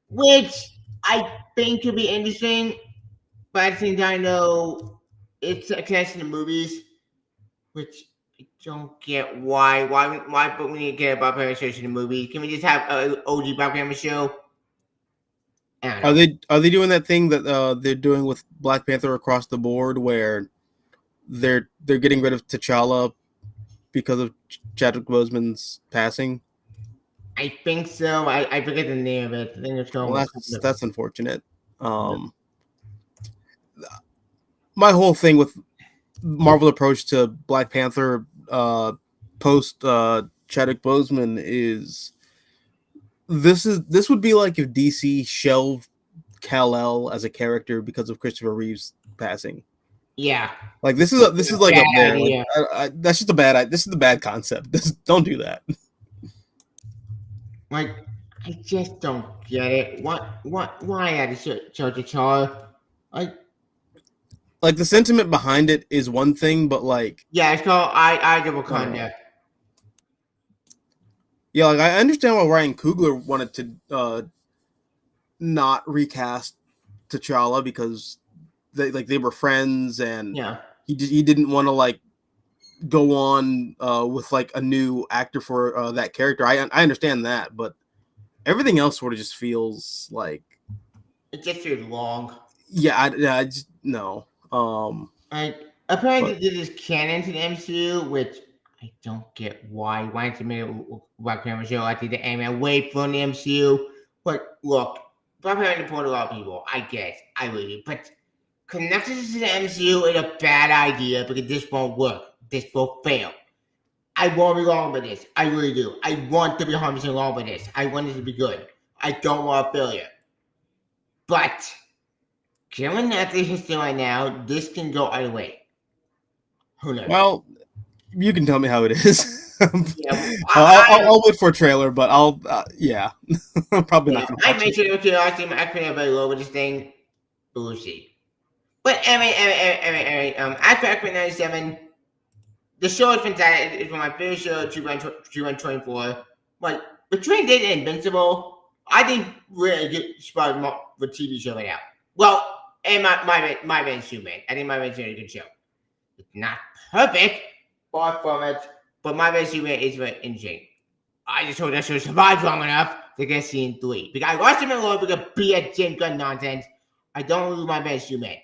which I think could be interesting. But at the same time, though, it's a connection to movies, which I don't get why. But we need to get a Black Panther show in the movie. Can we just have an OG Black Panther show? Are they doing that thing that they're doing with Black Panther across the board, where they're getting rid of T'Challa because of Chadwick Boseman's passing? I think so. I forget the name of it. I think it's called. Well, that's unfortunate. My whole thing with Marvel approach to Black Panther post Chadwick Boseman is this would be like if DC shelved Kal-El as a character because of Christopher Reeve's passing. Yeah, like this is like up there. Like, that's just a bad. This is the bad concept. Don't do that. Like, I just don't get it. Why had to show T'Challa? Like the sentiment behind it is one thing, but like yeah, it's called I Double Wakanda. Yeah, like I understand why Ryan Coogler wanted to not recast T'Challa because they were friends, and yeah, he didn't want to like go on with like a new actor for that character. I understand that, but everything else sort of just feels like it just feels long. Yeah, I just no. Apparently this is canon to the MCU, which I don't get why. Why didn't you make a Black Panther show? I think the anime away from the MCU. But look, Black Panther supported a lot of people. I guess I really do. But connecting to the MCU is a bad idea because this won't work. This will fail. I want to be wrong with this. I really do. I want to be 100% wrong with this. I want it to be good. I don't want a failure. But given that this is still right now, this can go either way. Who knows? Well, you can tell me how it is. Yeah, I'll wait for a trailer, but I'll yeah, probably not. I mentioned okay, I see my opinion very low with this thing. But we'll see. But after X-Men 97, the show is fantastic. It's one of my favorite shows, 2024. But between Data and Invincible, I think we're in a good spot for TV show right now. Well, and my Man Superman. I think my Man Superman is a good show. It's not perfect, far from it, but my Man Superman is very interesting. I just hope that show survives long enough to get season 3. Because I watched him alone because be a James Gunn nonsense. I don't lose my Man Superman.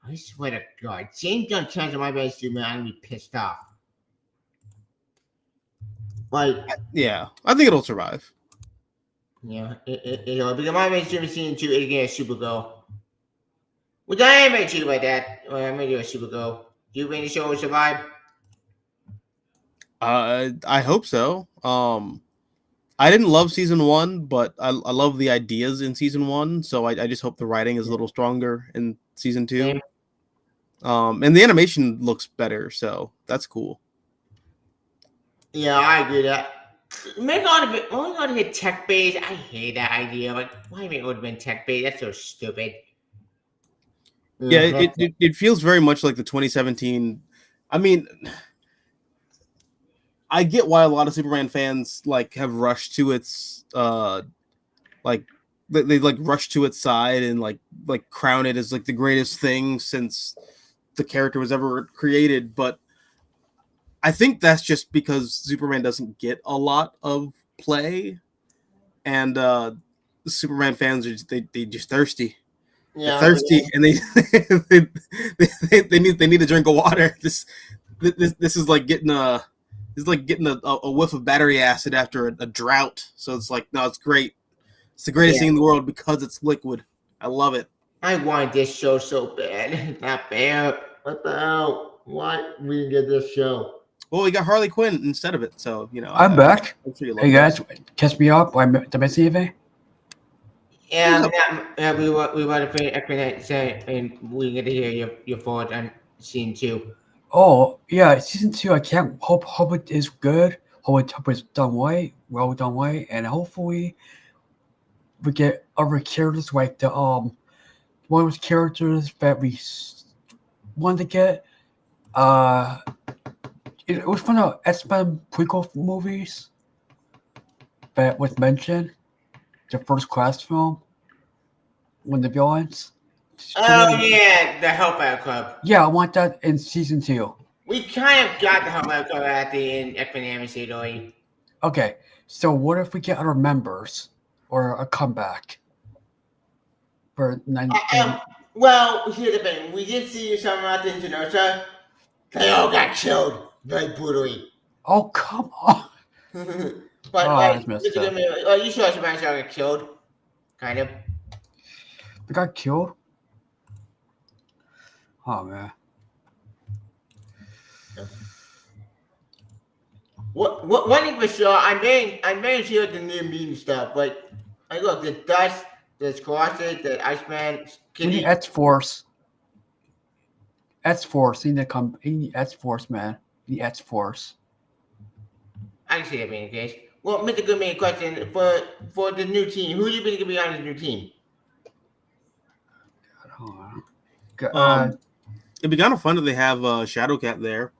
I swear to God, James Gunn turns on my Man Superman, I'm gonna be pissed off. Like, Yeah, I think it'll survive. yeah, because my Man Superman season 2 is getting a Supergirl. Which I am very true about that. I'm gonna do a Supergirl. Do you think the show will survive? I hope so. I didn't love season 1, but I love the ideas in season 1. So I just hope the writing is a little stronger in season 2. Same. And the animation looks better, so that's cool. Yeah, I agree with that. Make all the bit tech based. I hate that idea. Like, why make it been tech based? That's so stupid. Yeah, it feels very much like the 2017. I mean, I get why a lot of Superman fans like have rushed to its like they like rush to its side and like crown it as like the greatest thing since the character was ever created, but I think that's just because Superman doesn't get a lot of play, and the Superman fans are they just thirsty. Yeah, They're thirsty, and they need a drink of water. This is like getting a whiff of battery acid after a drought. So it's like, no, it's great. It's the greatest thing in the world because it's liquid. I love it. I want this show so bad. It's not fair. What the hell? Why we didn't get this show? Well, we got Harley Quinn instead of it, so you know. I'm back. I'm sure you love Hey that. guys, catch me up. Did I miss anything? Yeah, we want to finish X-Men and we get to hear your thoughts on scene 2. Oh yeah, season 2. I can't hope it is good. Hope it's done well done, and hopefully we get other characters like the one of those characters that we wanted to get. It was from the X-Men prequel movies that was mentioned. The First Class film. One of the villains. Oh yeah, the Hellfire Club. Yeah, I want that in season 2. We kind of got the Hellfire Club at the end. X-Men animated already. Okay, so what if we get other members or a comeback for 90? Well, here's the thing. We did see some out in Genosha. They all got killed very brutally. Oh come on! But that's messed up. you saw somebody got killed, kind of. They got killed. Oh man. What one thing for sure, I'm very sure the new mutant stuff. Like, look, the Dust, there's Colossus, the Iceman, We Kitty. need X-Force. X-Force. Need X-Force, man. The X-Force. I can see that being the case. Well, Mr. Goodman, question for the new team. Who do you think could be on the new team? It'd be kind of fun if they have Shadowcat there.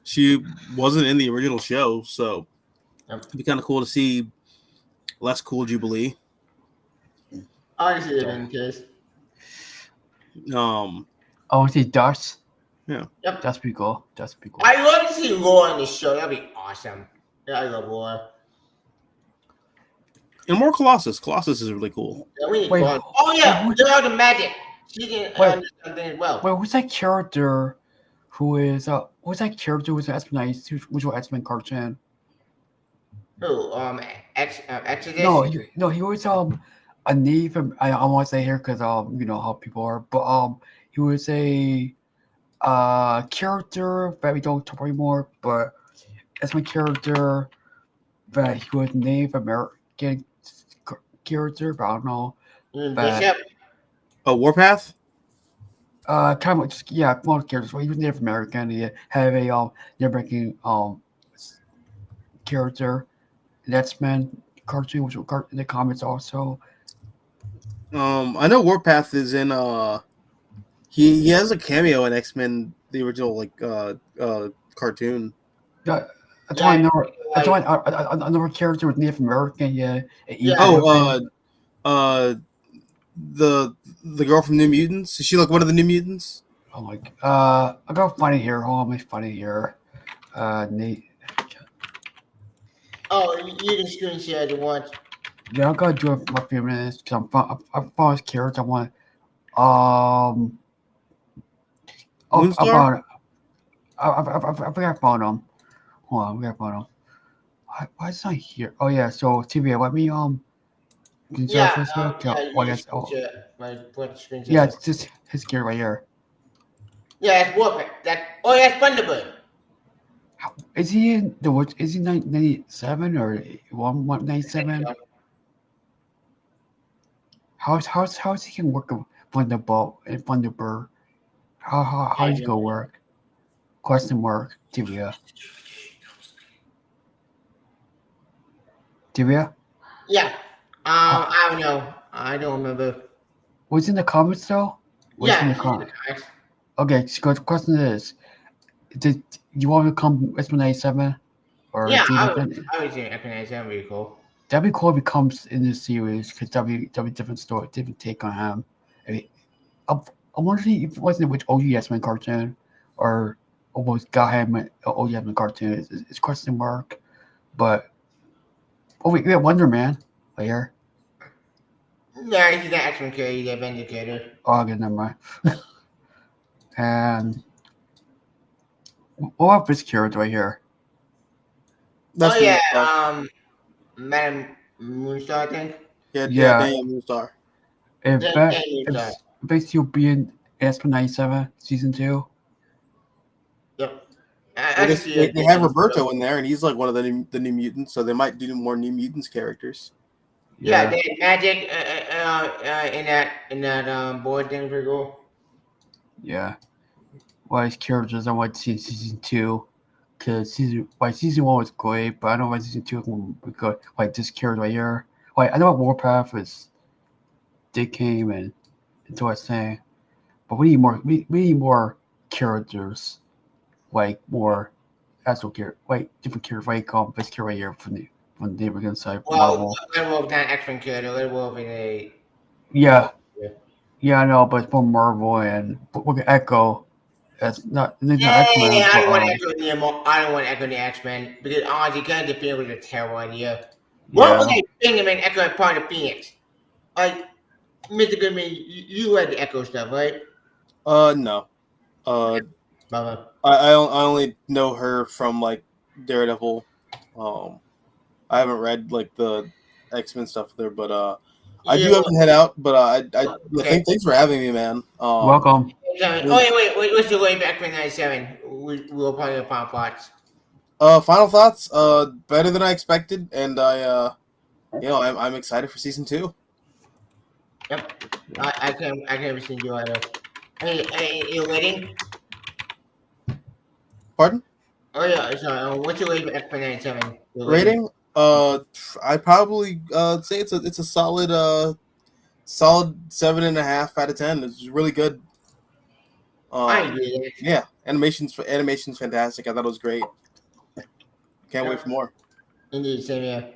She wasn't in the original show, so it'd be kind of cool to see less Cool Jubilee. I can see that being the case. I want to see Dust. Yeah. Yep. That's pretty cool. I love to see Laura on the show. That'd be awesome. Yeah, I love Laura. And more Colossus. Colossus is really cool. Yeah, we need Wait, Colossus. Oh yeah, wait, Dog of Magic. She can Wait. something as well. Wait, who's that character who is who's that character who's an X-Men X-Men cartoon? Who? Exodus? No, he was a Native. I want to say here because you know how people are, but he was a character that we don't talk about anymore, but X-Men character that he was Native American character, but I don't know. Bishop? Oh, Warpath? Kind of just one character. So he was Native American. He had a Native American character, an X-Men cartoon, which was in the comics also. I know Warpath is in He has a cameo in X-Men, the original cartoon. Yeah, that's why I Yeah, know. That's why like, another character with Native American. Yeah, Yeah. The girl from New Mutants. Is she like one of the New Mutants? Oh my. I got funny here. Oh, my funny here. Nate. oh, you can screen share the one. Yeah, I gotta do it for a few minutes because I'm following his character. I want. Um. Oh, Moonstar? about it. I forgot about him. Hold on, I forgot about him. Why is not here? Oh yeah. So TV, let me can you share Yeah, this here? yeah, Oh, you can yes. screen Oh, share. My point screen share. yeah. It's just his gear right here. Yeah, it's Warpath. That's Thunderbird. Is he in the what? Is he 97 or 197? So, How's he can work a Thunderbolt and Thunderbird? How is it gonna work? Question mark. Tivia. Tivia? Yeah. I don't know. I don't remember. Was it in the comments though? Was it in Yeah. the comments? Okay, so the question is, did you want to come X-Men 97? Or Yeah, do you I think was saying recognize that really cool. that'd be cool if he comes in this series because that'd be different story, different take on him. I mean, I'm wondering if it wasn't which OG X-Men cartoon or almost got him an OG X-Men cartoon. It's question mark. But oh wait, we got Wonder Man right here. Yeah, he's the X-Men character, he's the Avenger character. Oh, okay, never mind. And what about this character right here? That's Oh yeah, Moonstar. Madam Moonstar, I think. Yeah, Yeah. Daniel Moonstar. If Yeah, that Moonstar. if basically you'll be in X-Men 97 season 2. Yep. I guess they have Roberto in there, and he's like one of the New Mutants, so they might do more New Mutants characters. Yeah, they had magic in that board thing pretty cool. Yeah. Well, his characters I want to see in season 2 because season 1 was great, but I don't know why season 2 will be good. Like this character right here. Like I know what Warpath is. Dick came and into what I'm saying, but we need more. We need more characters, like more actual character, like different characters. Like this character right here from the American side, Well, Marvel. Red Wolf not X-Men character, Red Wolf is a Yeah, I know, but it's from Marvel and look at Echo. That's not. It's not X-Men. I don't want But, Echo in the X-Men because honestly, kind of feel was a terrible idea. What was yeah. that thing in Echo and part of Phoenix? Like, Mr. Goodman, you read the Echo stuff, right? No. Bubba. I only know her from like Daredevil. I haven't read like the X-Men stuff there, but I do have to head out. But thanks for having me, man. Welcome. Wait. What's the way back from 97? We'll probably have final thoughts. Final thoughts. Better than I expected, and I'm excited for season 2. Yep. I can't see you either. Hey, you waiting? Pardon? Oh yeah, sorry. What's your rating for 97? Rating? I'd probably say it's a solid 7.5 out of 10. It's really good. I agree. Yeah, animation's fantastic. I thought it was great. Can't wait for more. Indeed, same here.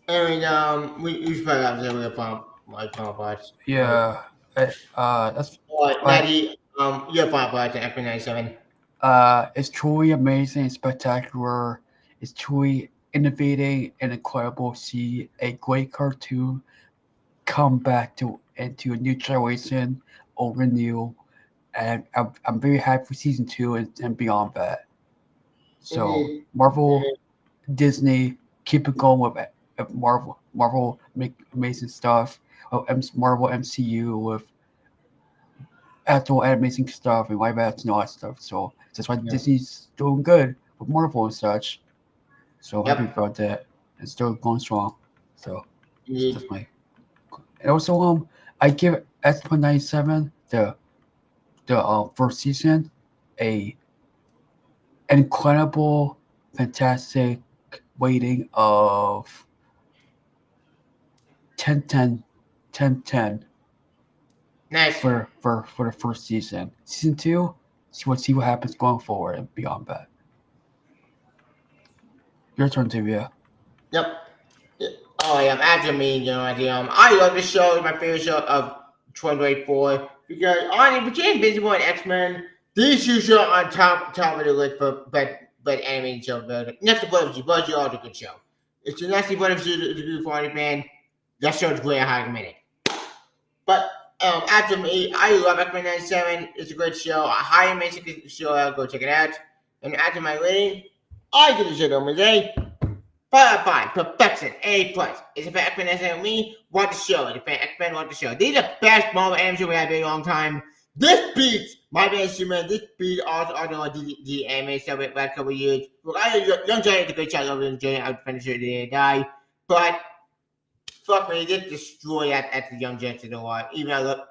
And we should probably have to look at final thoughts. Yeah. That's Maddie, your final thoughts on X-Men 97. It's truly amazing and spectacular. It's truly innovating and incredible to see a great cartoon come back into a new generation or renew. And I'm very happy for season 2 and beyond that. So Marvel, Disney, keep it going with Marvel. Marvel make amazing stuff. Marvel MCU with actual amazing stuff and live action and all that stuff. So that's why Disney's doing good with Marvel and such. So happy about that. It's still going strong. So that's my. And also, I give X-Men 97 the first season an incredible, fantastic rating of 10-10. Nice. for the first season. Season 2, see what happens going forward and beyond that. Your turn, Tibia. Yep. Oh yeah, after me, I love this show. It's my favorite show of 2024 because on it between Invincible and X-Men, these two shows are on top of the list for best animated show. Next to Brothers, Buzz, all the good show. It's the Nasty Brothers, the good 40 fan. That show's great. I highly recommend it. But after me, I love X-Men 97. It's a great show. I highly recommend the show out. Go check it out. And after my rating, I give the show almost a 5/5. Perfection. A+. It's a fan X-Men 97 me. Want the show. The fan X-Men want the show. These are the best Marvel animation we have in a long time. This beats my best human. This beats all the anime stuff in the last couple of years. Look, Young Giant is a great show. I love Young Giant. I would finish it the die. But fuck me, they destroy at the Young Justice a lot. Even I love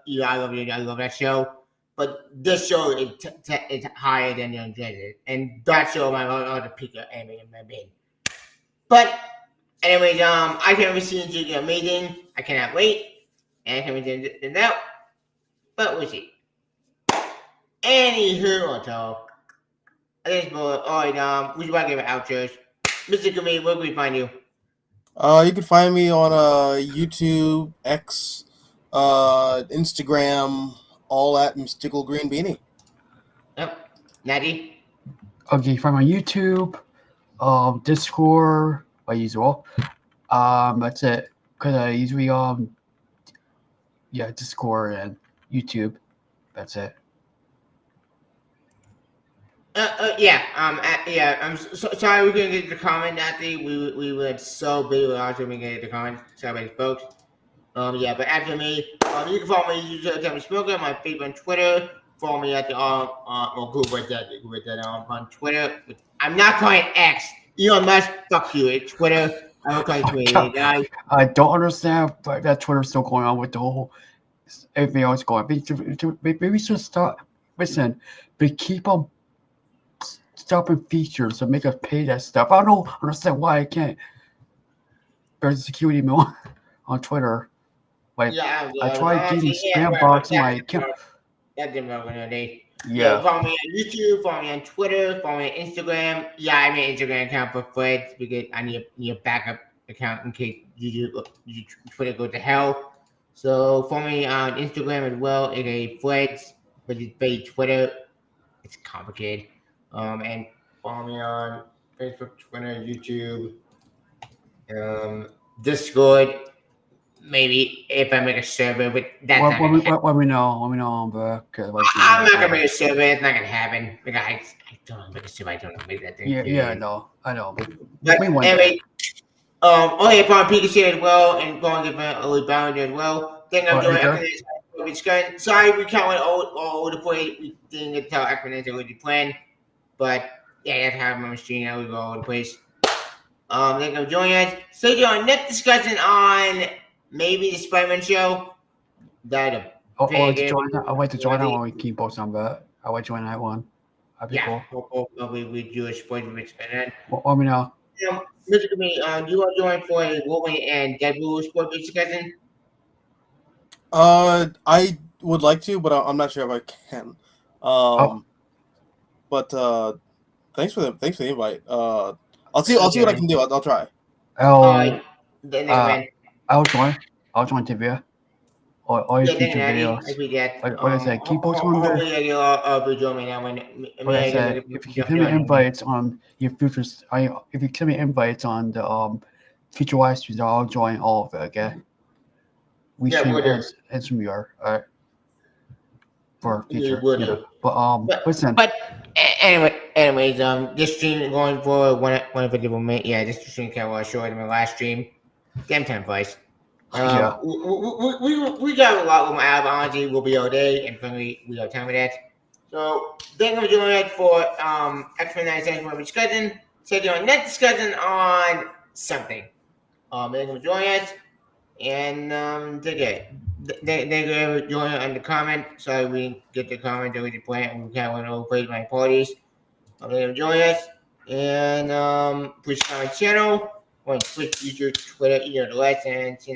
that show, but this show is higher than Young Justice, and that show might be the peak of anime in my opinion. But anyways, I can't wait to see it amazing. I cannot wait, and I can't wait to do that. But we'll see. Anywho, so I think it's all right. We should probably give it outros. Mr. Gumi, where can we find you? You can find me on YouTube, X, Instagram, all at Mystical Green Beanie. Yep. Natty? Okay, you find my YouTube, Discord, by usual. That's it. Cause I usually Discord and YouTube. That's it. I'm sorry we couldn't get the comment, Natty. We were so busy with ours, we couldn't get the comment. Sorry about folks. But after me, you can follow me on Smoker, my favorite on Twitter. Follow me at the on Twitter. I'm not calling it X. Elon Musk, fuck you. It's Twitter. I don't call it Twitter, guys. I don't understand but that Twitter's still going on with the whole everything else going. Maybe we should stop. Listen, we keep on stopping features to make us pay that stuff. I don't understand why I can't. There's a security mail on Twitter. Like I tried getting spam box on my account. That didn't work today. Yeah. Follow me on YouTube, follow me on Twitter, follow me on Instagram. Yeah, I made an Instagram account for Fred because I need a backup account in case Twitter goes to hell. So follow me on Instagram as well. It's a Fred's, but it's based Twitter. It's complicated. And follow me on Facebook, Twitter, YouTube, Discord. Maybe if I make a server, but that's not gonna happen. Let me know. I'm not gonna make a server. It's not gonna happen. Like I don't know, make a server. I don't know, make that thing. Yeah, I know. But anyway, only upon Pikachu as well, and going to get early bound as well. Then I'm doing X-Men. Sorry, we can't went all over the place. We didn't get to tell X-Men what we planned, but yeah, that's how my machine. Now we go all over the place. Thank you for joining us. Stay tuned. Next discussion on. Maybe the Spider-Man show. I'd like to join that one. We keep both on that. I would join that one. That'd be cool. We do a spoiler with Spider-Man. Let me know. Mr. Gumi, do you want to join for a Wolverine and Deadpool spoiler discussion? I would like to, but I'm not sure if I can. But thanks for the invite. I'll see what I can do. I'll try. I'll join Tibia. Or your future videos. Like I said, keep posting there. Like I said, if you send me invites on your futures, if you send me invites on the future wise streams, I'll join all of it. Okay. We stream as we are. All right. For future. But listen. But anyways, this stream going forward. One of the people made. Yeah, this stream kind of short in my last stream. Damn time, boys. We got a lot with my biology. We'll be all day, and finally we have time with that. So thank you for joining us for X-Men 97 for discussion. So doing next discussion on something. Thank you for joining us, and take care. Thank you for joining us on the comment. Sorry we didn't get the comment that we did plan, and we kind of went over my apologies. Thank you for joining us, and please comment channel. On Twitch, YouTube, Twitter, the rest, and see you next